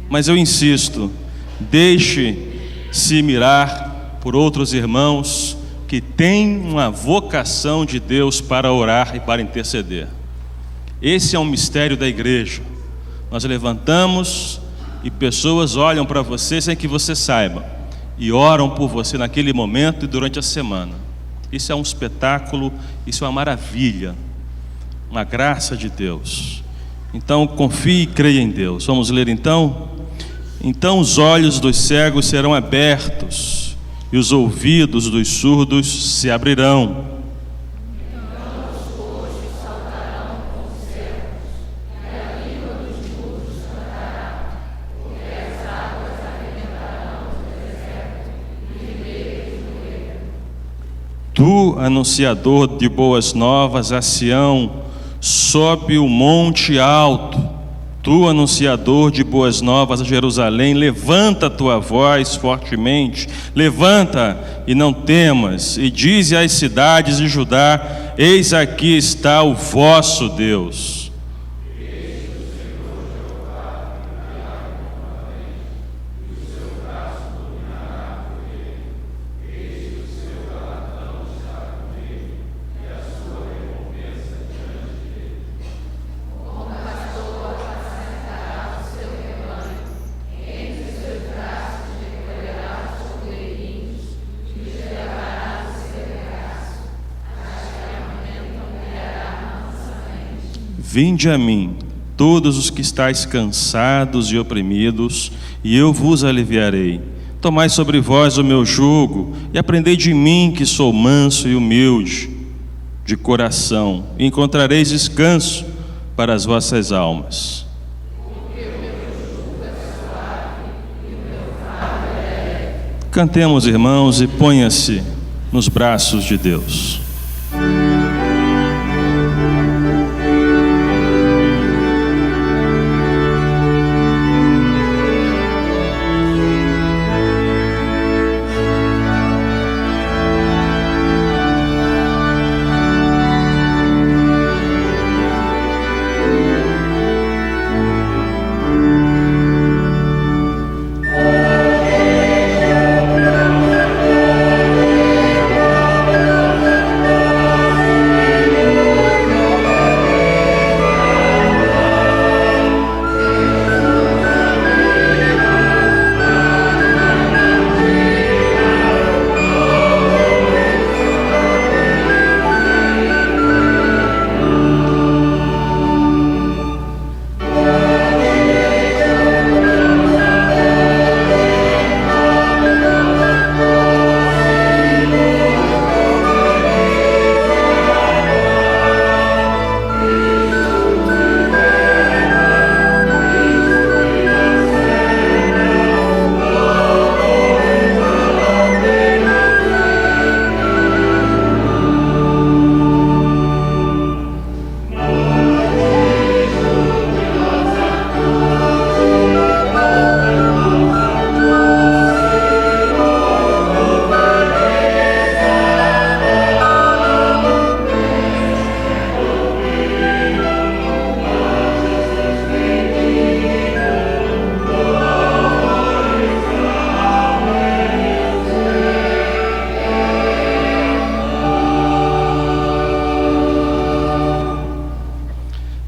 Mas eu insisto, deixe-se mirar por outros irmãos que têm uma vocação de Deus para orar e para interceder. Esse é um mistério da igreja. Nós levantamos e pessoas olham para você sem que você saiba e oram por você naquele momento e durante a semana. Isso é um espetáculo, isso é uma maravilha, uma graça de Deus. Então confie e creia em Deus. Vamos ler então? Então os olhos dos cegos serão abertos e os ouvidos dos surdos se abrirão. Tu, anunciador de boas novas a Sião, sobe o monte alto. Tu, anunciador de boas novas a Jerusalém, levanta a tua voz fortemente, levanta e não temas, e dize às cidades de Judá: eis aqui está o vosso Deus. Vinde a mim, todos os que estáis cansados e oprimidos, e eu vos aliviarei. Tomai sobre vós o meu jugo, e aprendei de mim, que sou manso e humilde de coração, e encontrareis descanso para as vossas almas. Cantemos, irmãos, e ponha-se nos braços de Deus.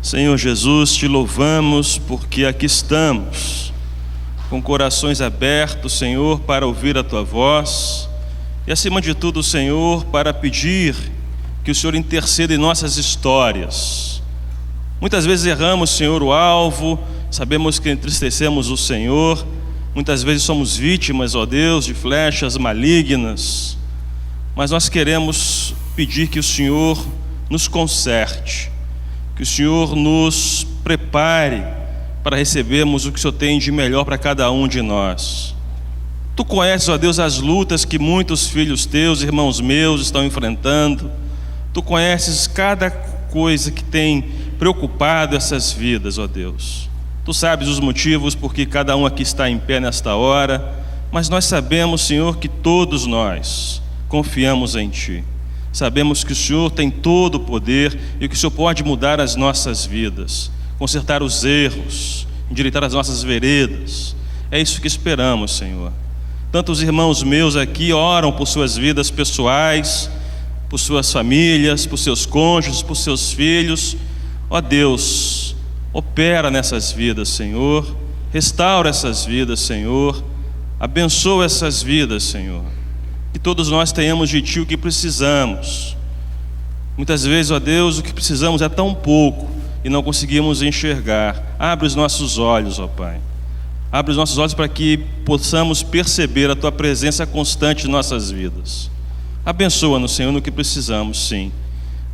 Senhor Jesus, te louvamos porque aqui estamos, com corações abertos, Senhor, para ouvir a Tua voz e, acima de tudo, Senhor, para pedir que o Senhor interceda em nossas histórias. Muitas vezes erramos, Senhor, o alvo, sabemos que entristecemos o Senhor, muitas vezes somos vítimas, ó Deus, de flechas malignas, mas nós queremos pedir que o Senhor nos conserte, que o Senhor nos prepare para recebermos o que o Senhor tem de melhor para cada um de nós. Tu conheces, ó Deus, as lutas que muitos filhos teus, irmãos meus, estão enfrentando. Tu conheces cada coisa que tem preocupado essas vidas, ó Deus. Tu sabes os motivos por que cada um aqui está em pé nesta hora, mas nós sabemos, Senhor, que todos nós confiamos em Ti. Sabemos que o Senhor tem todo o poder e que o Senhor pode mudar as nossas vidas, consertar os erros, endireitar as nossas veredas. É isso que esperamos, Senhor. Tantos irmãos meus aqui oram por suas vidas pessoais, por suas famílias, por seus cônjuges, por seus filhos. Ó Deus, opera nessas vidas, Senhor. Restaura essas vidas, Senhor. Abençoa essas vidas, Senhor. Que todos nós tenhamos de Ti o que precisamos. Muitas vezes, ó Deus, o que precisamos é tão pouco e não conseguimos enxergar. Abre os nossos olhos, ó Pai. Abre os nossos olhos para que possamos perceber a Tua presença constante em nossas vidas. Abençoa-nos, Senhor, no que precisamos, sim.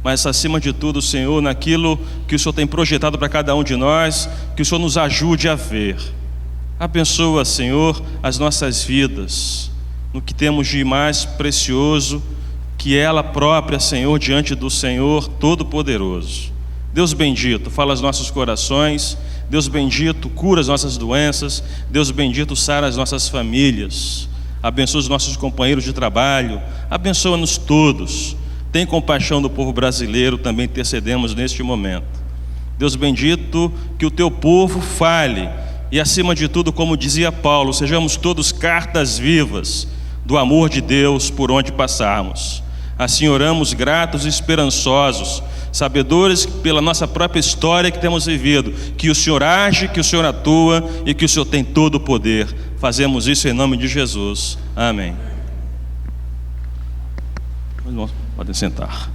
Mas, acima de tudo, Senhor, naquilo que o Senhor tem projetado para cada um de nós, que o Senhor nos ajude a ver. Abençoa, Senhor, as nossas vidas, no que temos de mais precioso, que ela própria, Senhor, diante do Senhor Todo-Poderoso. Deus bendito, fala aos nossos corações. Deus bendito, cura as nossas doenças. Deus bendito, sara as nossas famílias. Abençoa os nossos companheiros de trabalho. Abençoa-nos todos. Tem compaixão do povo brasileiro, também intercedemos neste momento. Deus bendito, que o Teu povo fale. E acima de tudo, como dizia Paulo, sejamos todos cartas vivas do amor de Deus por onde passarmos. Assim oramos gratos e esperançosos, sabedores pela nossa própria história que temos vivido, que o Senhor age, que o Senhor atua e que o Senhor tem todo o poder. Fazemos isso em nome de Jesus. Amém. Podem sentar.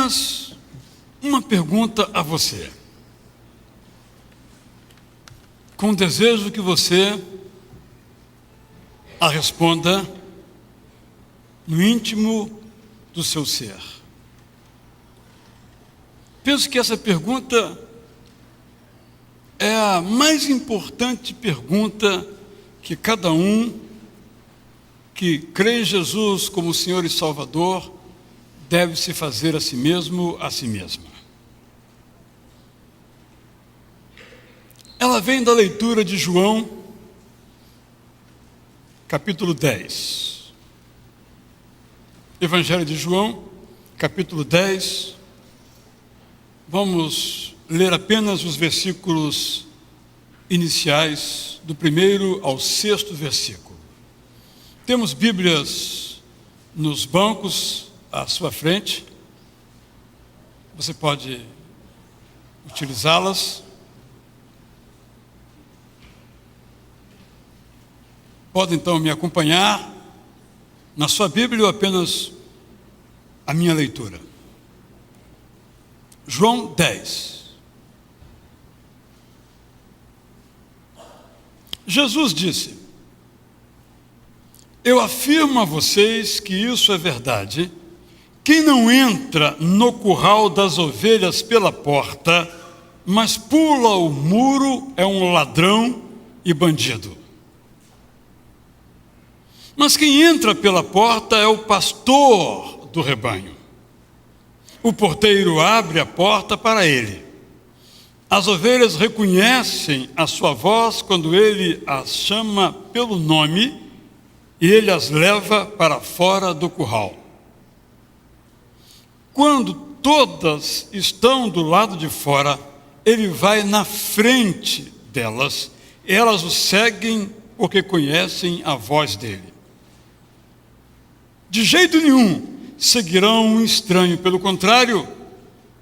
Mas uma pergunta a você, com o desejo que você a responda no íntimo do seu ser. Penso que essa pergunta é a mais importante pergunta que cada um que crê em Jesus como Senhor e Salvador deve se fazer a si mesmo, a si mesma. Ela vem da leitura de João, capítulo 10. Evangelho de João, capítulo 10. Vamos ler apenas os versículos iniciais, do 1º ao 6º versículo. Temos Bíblias nos bancos à sua frente. Você pode utilizá-las. Pode então me acompanhar na sua Bíblia ou apenas a minha leitura. João 10. Jesus disse: eu afirmo a vocês que isso é verdade. Quem não entra no curral das ovelhas pela porta, mas pula o muro, é um ladrão e bandido. Mas quem entra pela porta é o pastor do rebanho. O porteiro abre a porta para ele. As ovelhas reconhecem a sua voz quando ele as chama pelo nome e ele as leva para fora do curral. Quando todas estão do lado de fora, ele vai na frente delas, e elas o seguem porque conhecem a voz dele. De jeito nenhum seguirão um estranho, pelo contrário,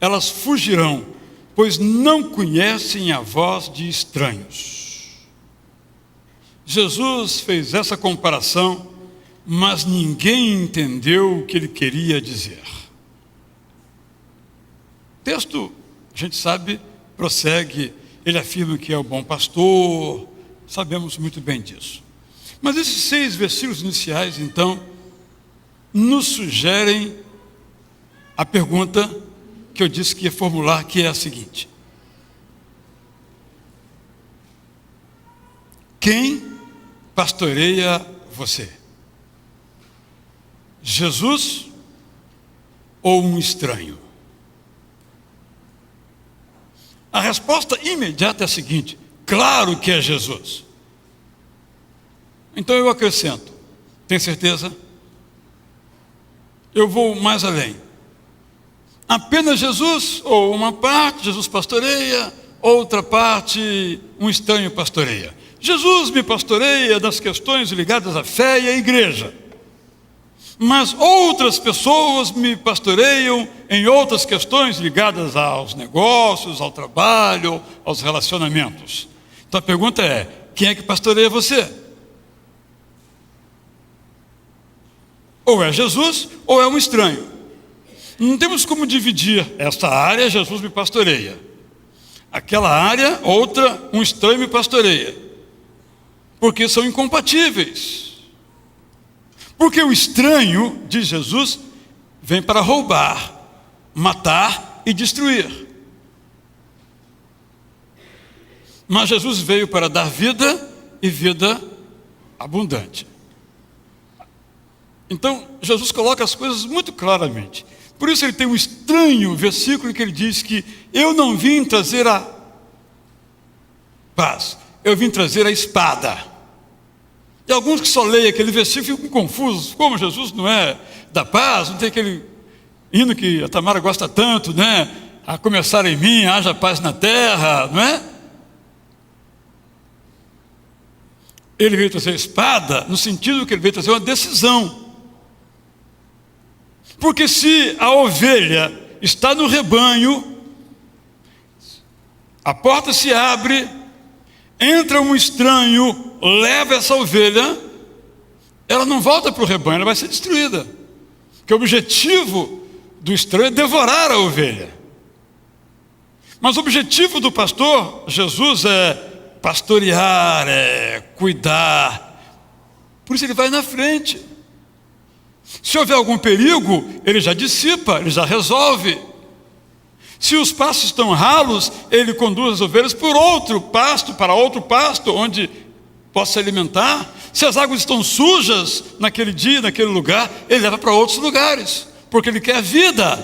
elas fugirão, pois não conhecem a voz de estranhos. Jesus fez essa comparação, mas ninguém entendeu o que ele queria dizer. O texto, a gente sabe, prossegue, ele afirma que é o bom pastor, sabemos muito bem disso. Mas esses 6 versículos iniciais, então, nos sugerem a pergunta que eu disse que ia formular, que é a seguinte: quem pastoreia você? Jesus ou um estranho? A resposta imediata é a seguinte: claro que é Jesus. Então eu acrescento: tem certeza? Eu vou mais além. Apenas Jesus, ou uma parte, Jesus pastoreia, outra parte, um estranho pastoreia. Jesus me pastoreia das questões ligadas à fé e à igreja. Mas outras pessoas me pastoreiam em outras questões ligadas aos negócios, ao trabalho, aos relacionamentos. Então a pergunta é: quem é que pastoreia você? Ou é Jesus, ou é um estranho. Não temos como dividir esta área, Jesus me pastoreia. Aquela área, outra, um estranho me pastoreia. Porque são incompatíveis. Porque o estranho, diz Jesus, vem para roubar, matar e destruir. Mas Jesus veio para dar vida e vida abundante. Então, Jesus coloca as coisas muito claramente. Por isso ele tem um estranho versículo em que ele diz que eu não vim trazer a paz, eu vim trazer a espada. E alguns que só leem aquele versículo ficam confusos. Como Jesus não é da paz, não tem aquele hino que a Tamara gosta tanto, né? A começar em mim, haja paz na terra, não é? Ele veio trazer a espada no sentido que ele veio trazer uma decisão. Porque se a ovelha está no rebanho, a porta se abre, entra um estranho, leva essa ovelha, ela não volta para o rebanho, ela vai ser destruída. Porque o objetivo do estranho é devorar a ovelha. Mas o objetivo do pastor Jesus é pastorear, é cuidar. Por isso ele vai na frente. Se houver algum perigo, ele já dissipa, ele já resolve. Se os pastos estão ralos, ele conduz as ovelhas por outro pasto, para outro pasto, onde possa se alimentar. Se as águas estão sujas naquele dia, naquele lugar, ele leva para outros lugares, porque ele quer vida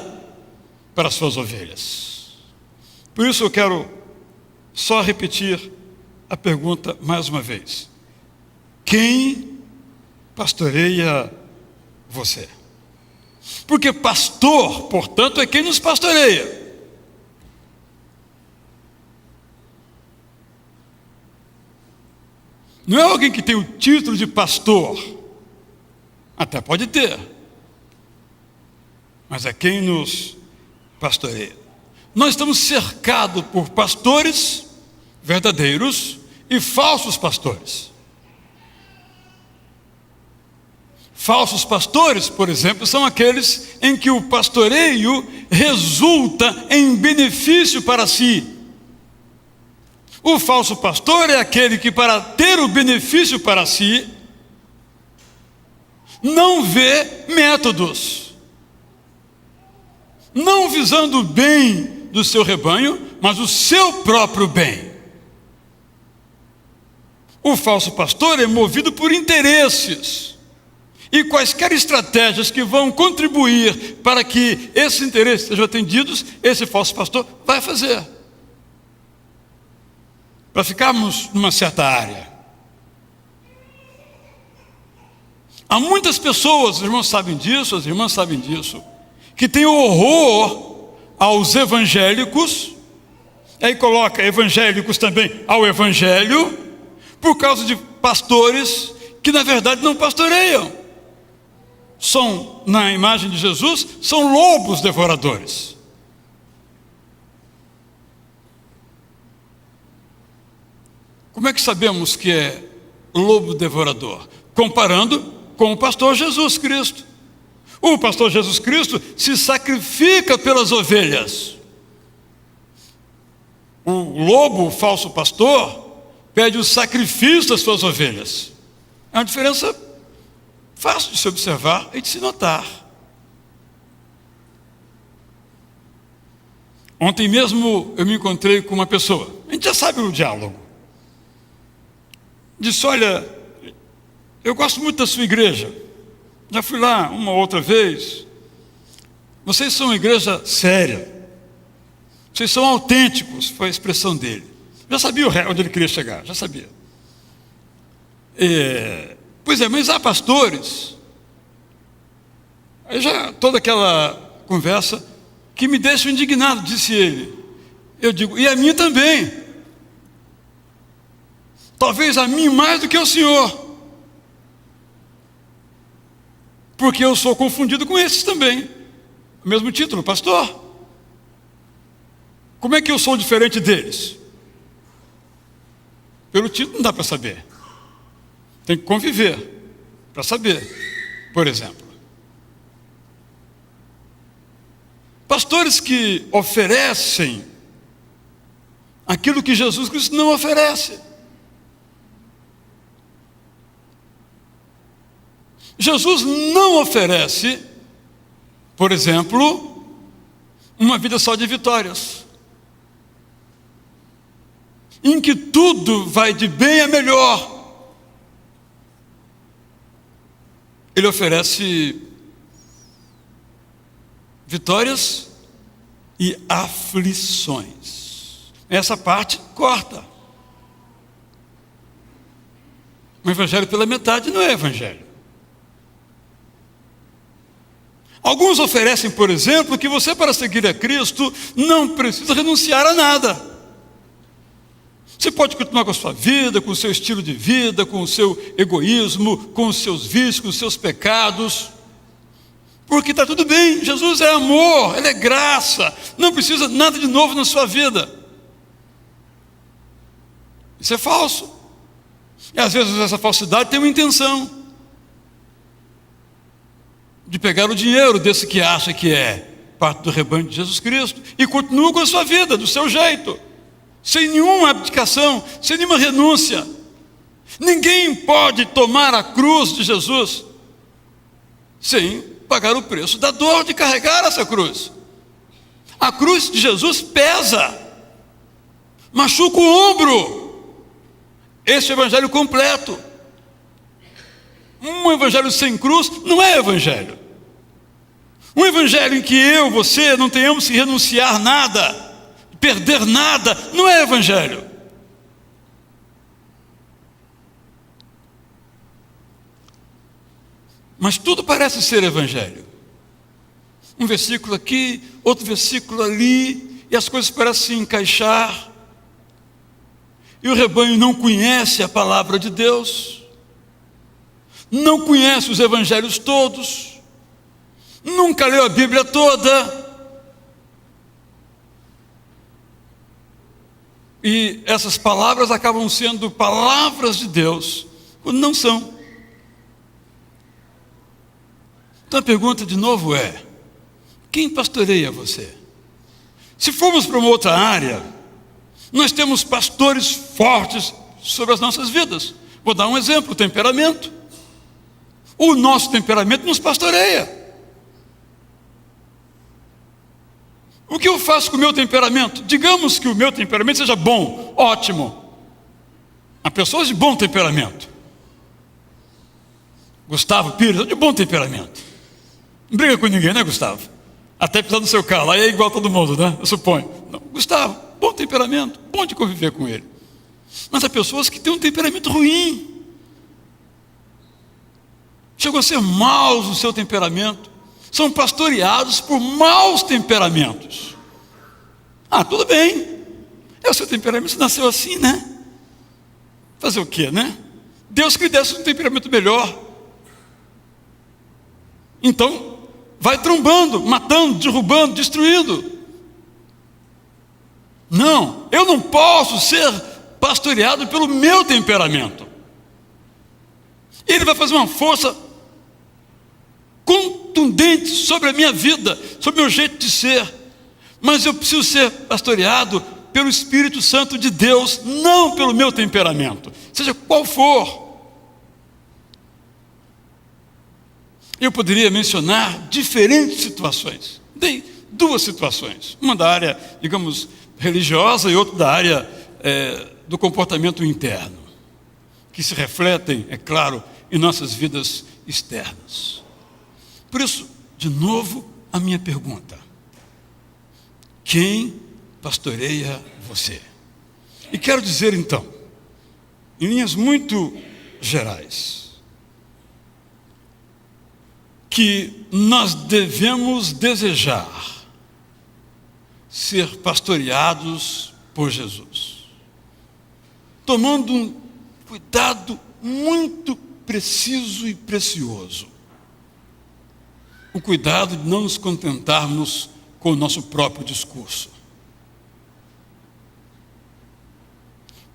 para as suas ovelhas. Por isso eu quero só repetir a pergunta mais uma vez: quem pastoreia você? Porque pastor, portanto, é quem nos pastoreia. Não é alguém que tem o título de pastor, até pode ter, mas é quem nos pastoreia. Nós estamos cercados por pastores verdadeiros e falsos pastores. Falsos pastores, por exemplo, são aqueles em que o pastoreio resulta em benefício para si. O falso pastor é aquele que, para ter o benefício para si, não vê métodos, não visando o bem do seu rebanho, mas o seu próprio bem. O falso pastor é movido por interesses, e quaisquer estratégias que vão contribuir para que esses interesses sejam atendidos, esse falso pastor vai fazer, para ficarmos numa certa área. Há muitas pessoas, os irmãos sabem disso, as irmãs sabem disso, que têm horror aos evangélicos, aí coloca evangélicos também ao evangelho, por causa de pastores que na verdade não pastoreiam. São, na imagem de Jesus, são lobos devoradores. Como é que sabemos que é lobo devorador? Comparando com o pastor Jesus Cristo. O pastor Jesus Cristo se sacrifica pelas ovelhas. O lobo, o falso pastor, pede o sacrifício das suas ovelhas. É uma diferença fácil de se observar e de se notar. Ontem mesmo eu me encontrei com uma pessoa, a gente já sabe o diálogo. Disse: olha, eu gosto muito da sua igreja, já fui lá uma outra vez, vocês são uma igreja séria, vocês são autênticos, foi a expressão dele. Já sabia onde ele queria chegar, já sabia. Pois é, mas há pastores, aí já toda aquela conversa que me deixa indignado, disse ele. Eu digo: e a mim também. Talvez a mim mais do que ao senhor, porque eu sou confundido com esses também. O mesmo título, pastor. Como é que eu sou diferente deles? Pelo título não dá para saber. Tem que conviver para saber. Por exemplo, pastores que oferecem aquilo que Jesus Cristo não oferece. Jesus não oferece, por exemplo, uma vida só de vitórias, em que tudo vai de bem a melhor. Ele oferece vitórias e aflições. Essa parte corta. O evangelho pela metade não é evangelho. Alguns oferecem, por exemplo, que você, para seguir a Cristo, não precisa renunciar a nada. Você pode continuar com a sua vida, com o seu estilo de vida, com o seu egoísmo, com os seus vícios, com os seus pecados, porque está tudo bem. Jesus é amor, Ele é graça, não precisa nada de novo na sua vida. Isso é falso. E às vezes essa falsidade tem uma intenção de pegar o dinheiro desse que acha que é parte do rebanho de Jesus Cristo, e continua com a sua vida, do seu jeito, sem nenhuma abdicação, sem nenhuma renúncia. Ninguém pode tomar a cruz de Jesus sem pagar o preço da dor de carregar essa cruz. A cruz de Jesus pesa, machuca o ombro. Esse é o evangelho completo. Um evangelho sem cruz não é evangelho. Um evangelho em que eu, você, não tenhamos que renunciar nada, perder nada, não é evangelho. Mas tudo parece ser evangelho. Um versículo aqui, outro versículo ali, e as coisas parecem se encaixar. E o rebanho não conhece a palavra de Deus, não conhece os evangelhos todos, nunca leu a Bíblia toda. E essas palavras acabam sendo palavras de Deus, quando não são. Então a pergunta de novo é: quem pastoreia você? Se formos para uma outra área, nós temos pastores fortes sobre as nossas vidas. Vou dar um exemplo: o temperamento. O nosso temperamento nos pastoreia. O que eu faço com o meu temperamento? Digamos que o meu temperamento seja bom, ótimo. Há pessoas de bom temperamento. Gustavo Pires é de bom temperamento. Não briga com ninguém, né, Gustavo? Até pisar no seu carro, aí é igual a todo mundo, né? Eu suponho. Não, Gustavo, bom temperamento, bom de conviver com ele. Mas há pessoas que têm um temperamento ruim. Chegam a ser maus no seu temperamento. São pastoreados por maus temperamentos. Ah, tudo bem. É o seu temperamento, você nasceu assim, né? Fazer o quê, né? Deus que lhe desse um temperamento melhor. Então, vai trombando, matando, derrubando, destruindo. Não, eu não posso ser pastoreado pelo meu temperamento. Ele vai fazer uma força contundente sobre a minha vida, sobre o meu jeito de ser. Mas eu preciso ser pastoreado pelo Espírito Santo de Deus, não pelo meu temperamento, seja qual for. Eu poderia mencionar diferentes situações. Dei duas situações. Uma da área, digamos, religiosa e outra da área do comportamento interno, que se refletem, é claro, em nossas vidas externas. Por isso, de novo, a minha pergunta: quem pastoreia você? E quero dizer então, em linhas muito gerais, que nós devemos desejar ser pastoreados por Jesus, tomando um cuidado muito preciso e precioso, o cuidado de não nos contentarmos com o nosso próprio discurso.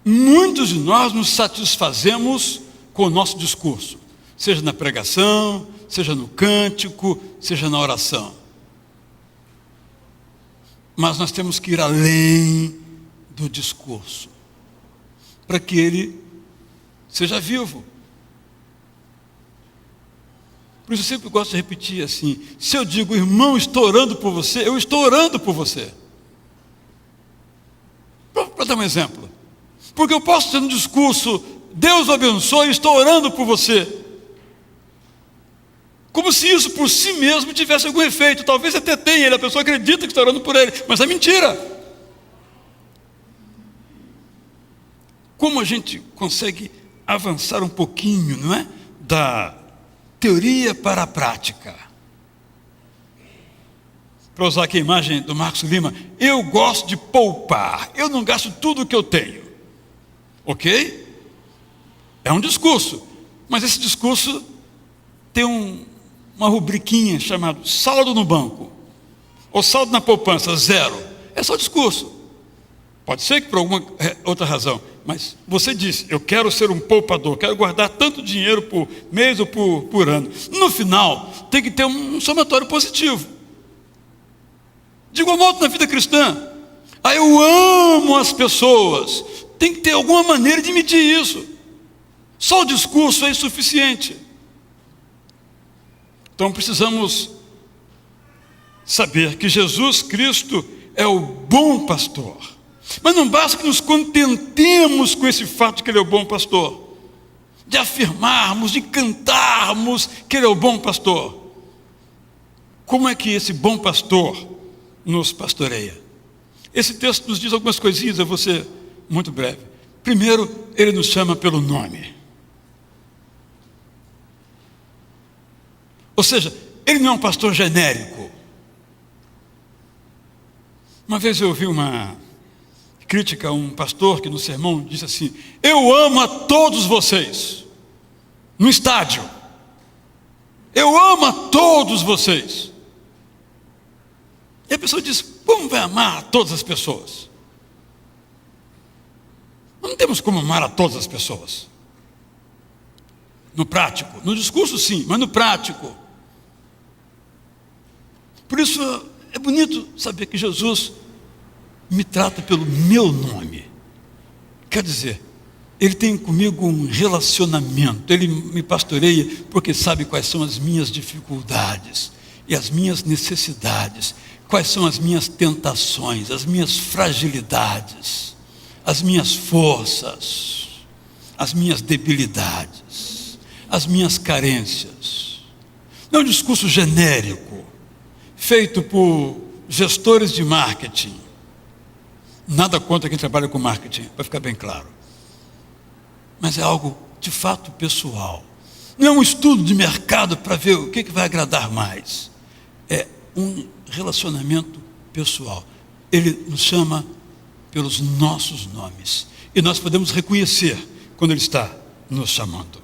Muitos de nós nos satisfazemos com o nosso discurso, seja na pregação, seja no cântico, seja na oração. Mas nós temos que ir além do discurso, para que ele seja vivo. Por isso eu sempre gosto de repetir assim: se eu digo, irmão, estou orando por você, eu estou orando por você. Para dar um exemplo. Porque eu posso ter um discurso, Deus o abençoe, estou orando por você, como se isso por si mesmo tivesse algum efeito. Talvez até tenha, a pessoa acredita que está orando por ele, mas é mentira. Como a gente consegue avançar um pouquinho, não é? Da teoria para a prática. Para usar aqui a imagem do Marcos Lima, eu gosto de poupar, eu não gasto tudo o que eu tenho. Ok? É um discurso, mas esse discurso tem uma rubriquinha chamada saldo no banco, ou saldo na poupança, 0. É só discurso. Pode ser que por alguma outra razão, mas você disse, eu quero ser um poupador, quero guardar tanto dinheiro por mês ou por ano. No final, tem que ter um somatório positivo. De igual modo na vida cristã. Eu amo as pessoas. Tem que ter alguma maneira de medir isso. Só o discurso é insuficiente. Então precisamos saber que Jesus Cristo é o bom pastor. Mas não basta que nos contentemos com esse fato de que Ele é o bom pastor, de afirmarmos, de cantarmos que Ele é o bom pastor. Como é que esse bom pastor nos pastoreia? Esse texto nos diz algumas coisinhas, eu vou ser muito breve. Primeiro, Ele nos chama pelo nome. Ou seja, Ele não é um pastor genérico. Uma vez eu ouvi uma crítica a um pastor que no sermão disse assim: eu amo a todos vocês, no estádio. Eu amo a todos vocês. E a pessoa diz: como vai amar a todas as pessoas? Não temos como amar a todas as pessoas. No prático, no discurso sim, mas no prático. Por isso é bonito saber que Jesus me trata pelo meu nome. Quer dizer, Ele tem comigo um relacionamento. Ele me pastoreia porque sabe quais são as minhas dificuldades e as minhas necessidades, quais são as minhas tentações, as minhas fragilidades, as minhas forças, as minhas debilidades, as minhas carências. Não é um discurso genérico, feito por gestores de marketing. Nada contra quem trabalha com marketing, para ficar bem claro. Mas é algo de fato pessoal. Não é um estudo de mercado para ver o que vai agradar mais. É um relacionamento pessoal. Ele nos chama pelos nossos nomes. E nós podemos reconhecer quando Ele está nos chamando.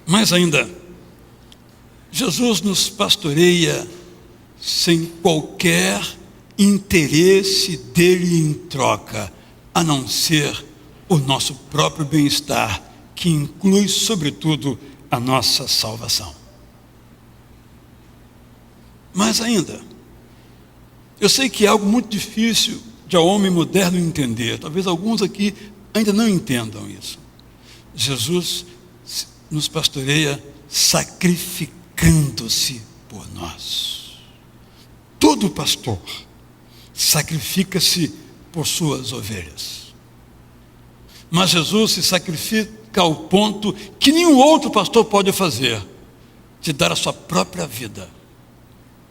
Mais ainda, Jesus nos pastoreia sem qualquer interesse dele em troca, a não ser o nosso próprio bem-estar, que inclui, sobretudo, a nossa salvação. Mais ainda, eu sei que é algo muito difícil de ao homem moderno entender, talvez alguns aqui ainda não entendam isso. Jesus nos pastoreia sacrificando-se por nós. Todo pastor sacrifica-se por suas ovelhas. Mas Jesus se sacrifica ao ponto que nenhum outro pastor pode fazer, de dar a sua própria vida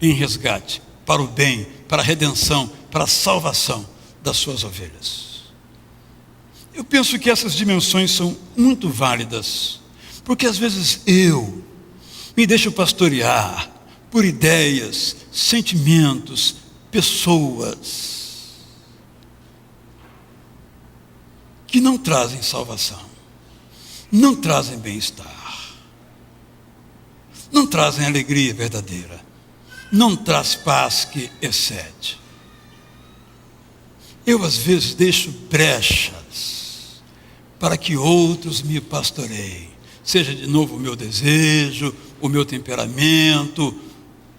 em resgate, para o bem, para a redenção, para a salvação das suas ovelhas. Eu penso que essas dimensões são muito válidas, porque às vezes eu me deixo pastorear por ideias, sentimentos, pessoas que não trazem salvação, não trazem bem-estar, não trazem alegria verdadeira, não traz paz que excede. Eu às vezes deixo brechas para que outros me pastoreiem, seja de novo o meu desejo, o meu temperamento,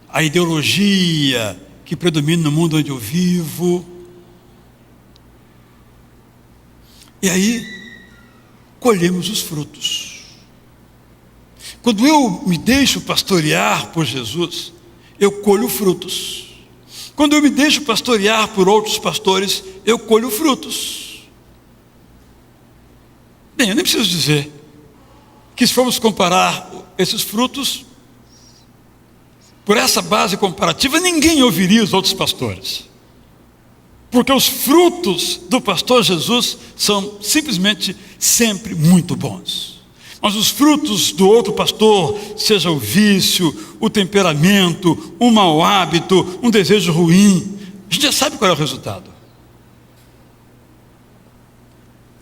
a ideologia que predomina no mundo onde eu vivo. E aí, colhemos os frutos. Quando eu me deixo pastorear por Jesus, eu colho frutos. Quando eu me deixo pastorear por outros pastores, eu colho frutos. Bem, eu nem preciso dizer que se formos comparar esses frutos, por essa base comparativa, ninguém ouviria os outros pastores. Porque os frutos do pastor Jesus são simplesmente sempre muito bons. Mas os frutos do outro pastor, seja o vício, o temperamento, um mau hábito, um desejo ruim, a gente já sabe qual é o resultado.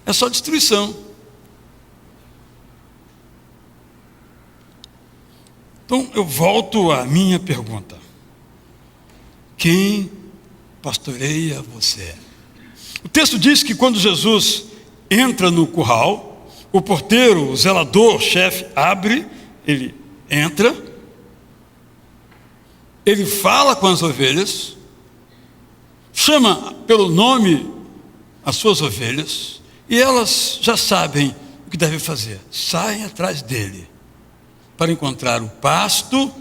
É só destruição. Então eu volto à minha pergunta: quem pastoreia você? O texto diz que quando Jesus entra no curral, o porteiro, o zelador, o chefe, abre, ele entra, ele fala com as ovelhas, chama pelo nome as suas ovelhas e elas já sabem o que devem fazer. Saem atrás dele para encontrar o pasto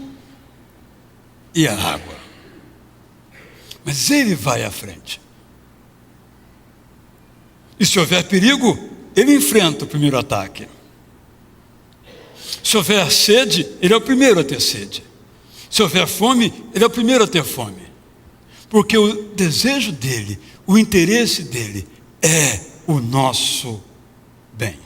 e a água. Mas ele vai à frente. E se houver perigo, ele enfrenta o primeiro ataque. Se houver sede, ele é o primeiro a ter sede. Se houver fome, ele é o primeiro a ter fome. Porque o desejo dele, o interesse dele é o nosso bem.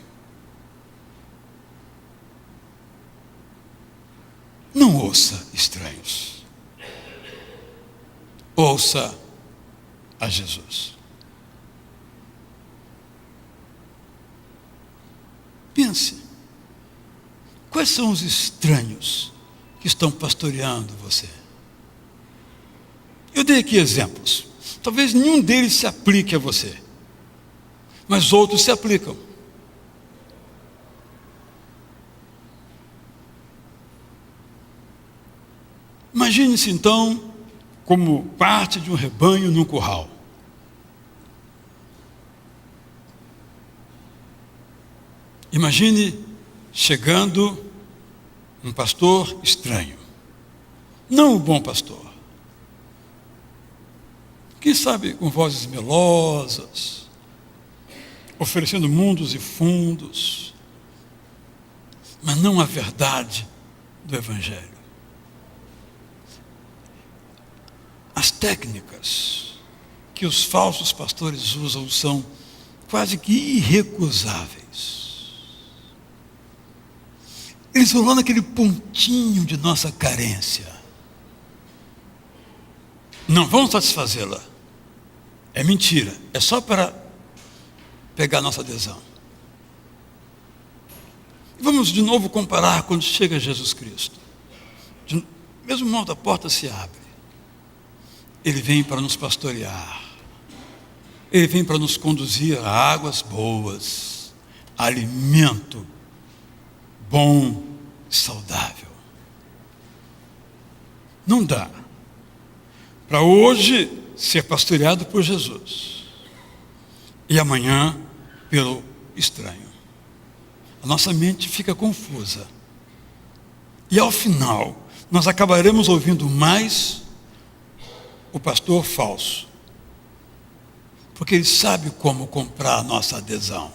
Não ouça estranhos. Ouça a Jesus. Pense, quais são os estranhos que estão pastoreando você? Eu dei aqui exemplos. Talvez nenhum deles se aplique a você, mas outros se aplicam. Imagine-se então como parte de um rebanho num curral. Imagine chegando um pastor estranho, não o bom pastor, quem sabe com vozes melosas, oferecendo mundos e fundos, mas não a verdade do Evangelho. As técnicas que os falsos pastores usam são quase que irrecusáveis. Eles vão lá naquele pontinho de nossa carência. Não vão satisfazê-la. É mentira. É só para pegar nossa adesão. Vamos de novo comparar quando chega Jesus Cristo. Mesmo modo, a porta se abre. Ele vem para nos pastorear. Ele vem para nos conduzir a águas boas, a alimento bom, saudável. Não dá para hoje ser pastoreado por Jesus e amanhã pelo estranho. A nossa mente fica confusa. E ao final, nós acabaremos ouvindo mais o pastor falso, porque ele sabe como comprar a nossa adesão.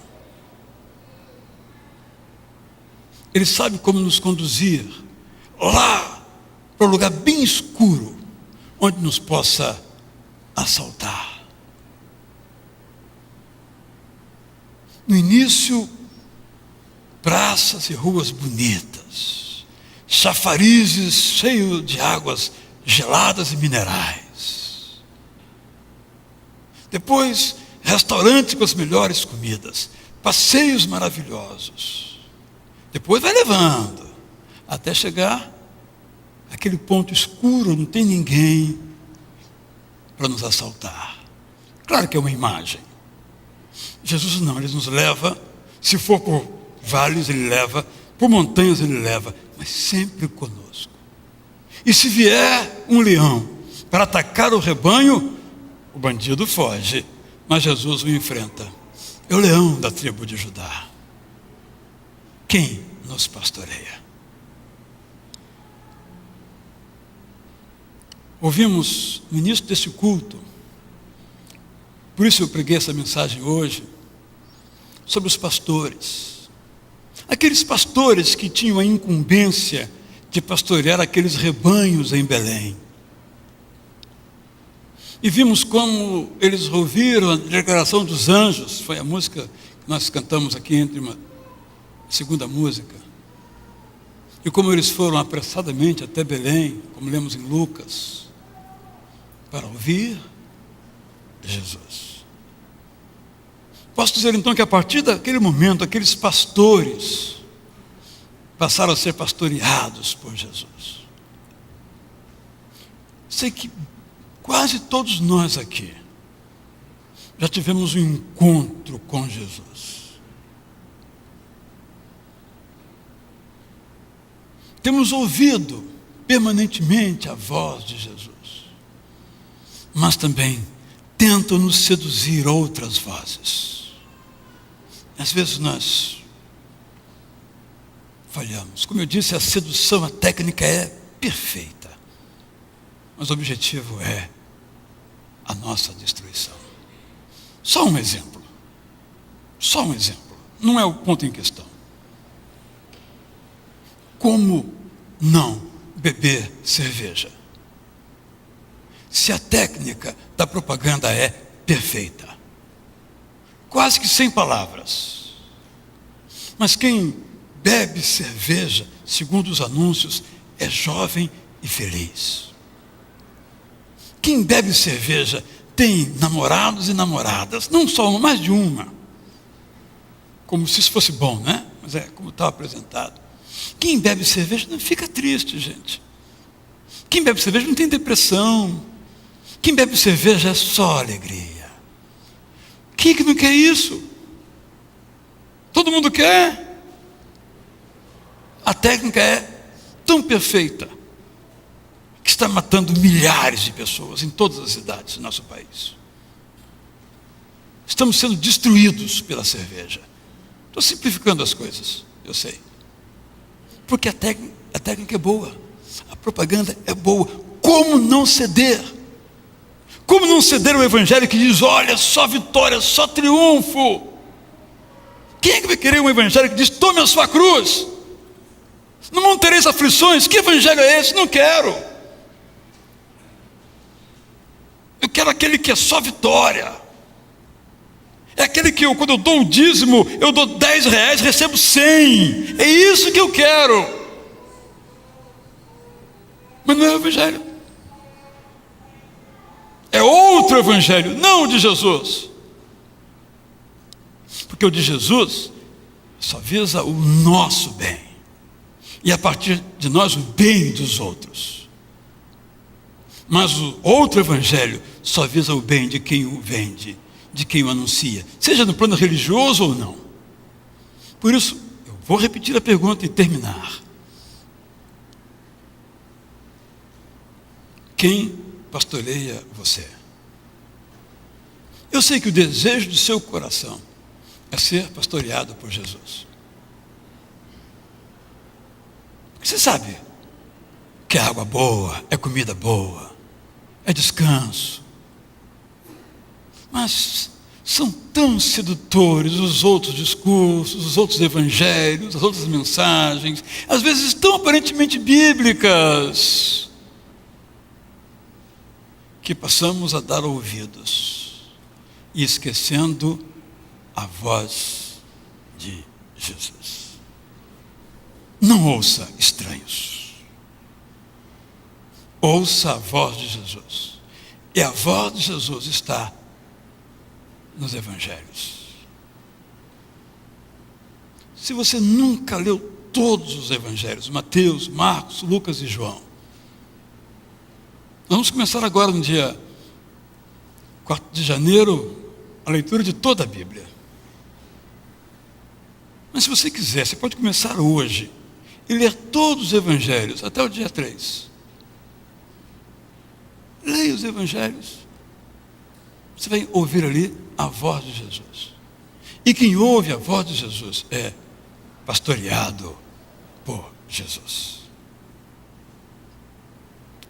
Ele sabe como nos conduzir lá para um lugar bem escuro, onde nos possa assaltar. No início, praças e ruas bonitas, chafarizes cheios de águas geladas e minerais. Depois, restaurantes com as melhores comidas, passeios maravilhosos. Depois vai levando, até chegar àquele ponto escuro, não tem ninguém para nos assaltar. Claro que é uma imagem. Jesus não, ele nos leva, se for por vales ele leva, por montanhas ele leva, mas sempre conosco. E se vier um leão para atacar o rebanho, o bandido foge, mas Jesus o enfrenta. É o leão da tribo de Judá. Quem nos pastoreia? Ouvimos no início desse culto, por isso eu preguei essa mensagem hoje, sobre os pastores. Aqueles pastores que tinham a incumbência de pastorear aqueles rebanhos em Belém. E vimos como eles ouviram a declaração dos anjos, foi a música que nós cantamos aqui entre uma segunda música. E como eles foram apressadamente até Belém, como lemos em Lucas, para ouvir Jesus. Posso dizer então que a partir daquele momento, aqueles pastores passaram a ser pastoreados por Jesus. Sei que quase todos nós aqui já tivemos um encontro com Jesus. Temos ouvido permanentemente a voz de Jesus, mas também tentam nos seduzir outras vozes. Às vezes nós falhamos. Como eu disse, a sedução, a técnica é perfeita, mas o objetivo é a nossa destruição. Só um exemplo, não é o ponto em questão. Como não beber cerveja, se a técnica da propaganda é perfeita, quase que sem palavras? Mas quem bebe cerveja, segundo os anúncios, é jovem e feliz. Quem bebe cerveja tem namorados e namoradas, não só uma, mais de uma. Como se isso fosse bom, né? Mas é como está apresentado. Quem bebe cerveja não fica triste, gente. Quem bebe cerveja não tem depressão. Quem bebe cerveja é só alegria. Quem que não quer isso? Todo mundo quer. A técnica é tão perfeita que está matando milhares de pessoas em todas as cidades do nosso país. Estamos sendo destruídos pela cerveja. Estou simplificando as coisas, eu sei. Porque a técnica é boa, a propaganda é boa. Como não ceder? Como não ceder ao evangelho que diz, olha, só vitória, só triunfo? Quem é que vai querer um evangelho que diz, tome a sua cruz? Não tereis aflições? Que evangelho é esse? Não quero. Eu quero aquele que é só vitória. É aquele que quando eu dou um dízimo, eu dou R$10, recebo 100. É isso que eu quero. Mas não é o evangelho. É outro evangelho, não o de Jesus. Porque o de Jesus só visa o nosso bem. E a partir de nós o bem dos outros. Mas o outro evangelho só visa o bem de quem o vende, de quem o anuncia, seja no plano religioso ou não. Por isso, eu vou repetir a pergunta e terminar. Quem pastoreia você? Eu sei que o desejo do seu coração é ser pastoreado por Jesus. Você sabe que é água boa, é comida boa, é descanso. Mas são tão sedutores os outros discursos, os outros evangelhos, as outras mensagens, às vezes tão aparentemente bíblicas, que passamos a dar ouvidos e esquecendo a voz de Jesus. Não ouça estranhos. Ouça a voz de Jesus. E a voz de Jesus está nos evangelhos. Se você nunca leu todos os evangelhos, Mateus, Marcos, Lucas e João, vamos começar agora no dia 4 de janeiro, a leitura de toda a Bíblia. Mas se você quiser, você pode começar hoje e ler todos os evangelhos, até o dia 3. Leia os evangelhos. Você vai ouvir ali a voz de Jesus. E quem ouve a voz de Jesus é pastoreado por Jesus.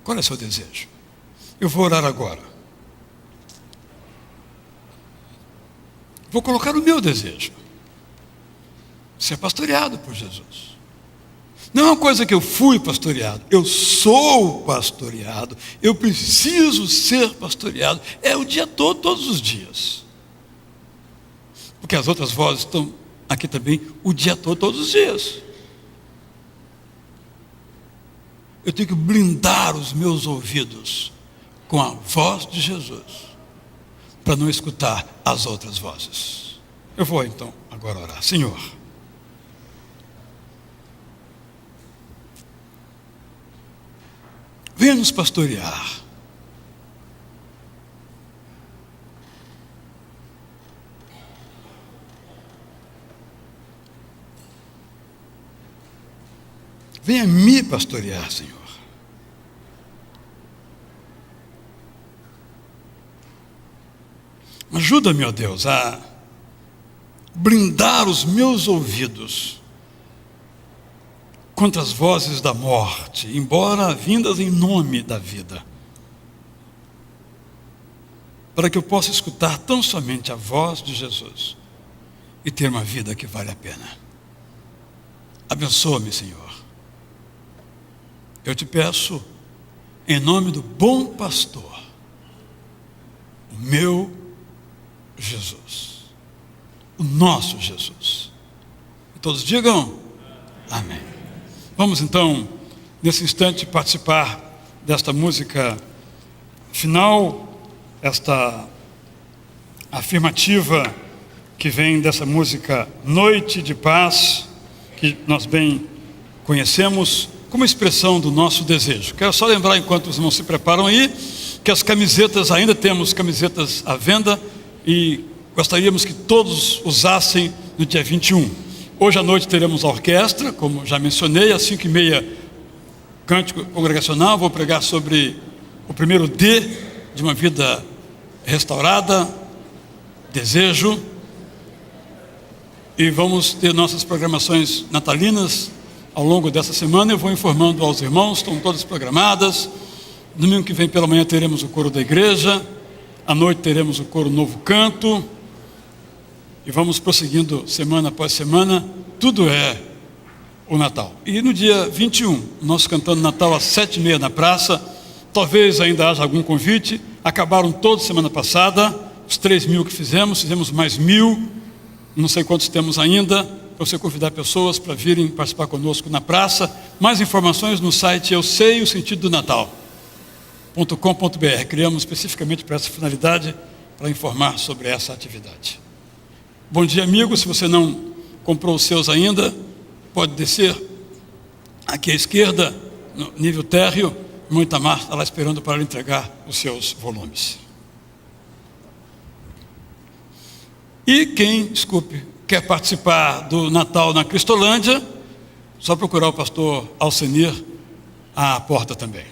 Qual é o seu desejo? Eu vou orar agora. Vou colocar o meu desejo. Ser pastoreado por Jesus. Não é uma coisa que eu fui pastoreado, eu sou pastoreado, eu preciso ser pastoreado, é o dia todo, todos os dias. Porque as outras vozes estão aqui também o dia todo, todos os dias. Eu tenho que blindar os meus ouvidos com a voz de Jesus, para não escutar as outras vozes. Eu vou então agora orar. Senhor, venha nos pastorear. Venha me pastorear, Senhor. Ajuda-me, ó Deus, a blindar os meus ouvidos contra as vozes da morte, embora vindas em nome da vida, para que eu possa escutar tão somente a voz de Jesus e ter uma vida que vale a pena. Abençoa-me, Senhor. Eu te peço, em nome do bom pastor, o meu Jesus, o nosso Jesus. E todos digam amém. Vamos então, nesse instante, participar desta música final, esta afirmativa que vem dessa música Noite de Paz, que nós bem conhecemos, como expressão do nosso desejo. Quero só lembrar, enquanto os irmãos se preparam aí, que as camisetas, ainda temos camisetas à venda e gostaríamos que todos usassem no dia 21. Hoje à noite teremos a orquestra, como já mencionei, às 5h30, cântico congregacional. Vou pregar sobre o primeiro D de uma vida restaurada, desejo. E vamos ter nossas programações natalinas ao longo dessa semana. Eu vou informando aos irmãos, estão todas programadas. Domingo que vem pela manhã teremos o coro da igreja, à noite teremos o coro Novo Canto, e vamos prosseguindo semana após semana. Tudo é o Natal. E no dia 21, nós cantando Natal às 7h30 na praça. Talvez ainda haja algum convite. Acabaram todos semana passada, os 3.000 que fizemos mais 1.000, não sei quantos temos ainda, para você convidar pessoas para virem participar conosco na praça. Mais informações no site Eu Sei o Sentido do Natal.com.br. Criamos especificamente para essa finalidade, para informar sobre essa atividade. Bom dia, amigo. Se você não comprou os seus ainda, pode descer aqui à esquerda, no nível térreo. Irmão Itamar está lá esperando para lhe entregar os seus volumes. E quem, quer participar do Natal na Cristolândia, só procurar o pastor Alcenir à porta também.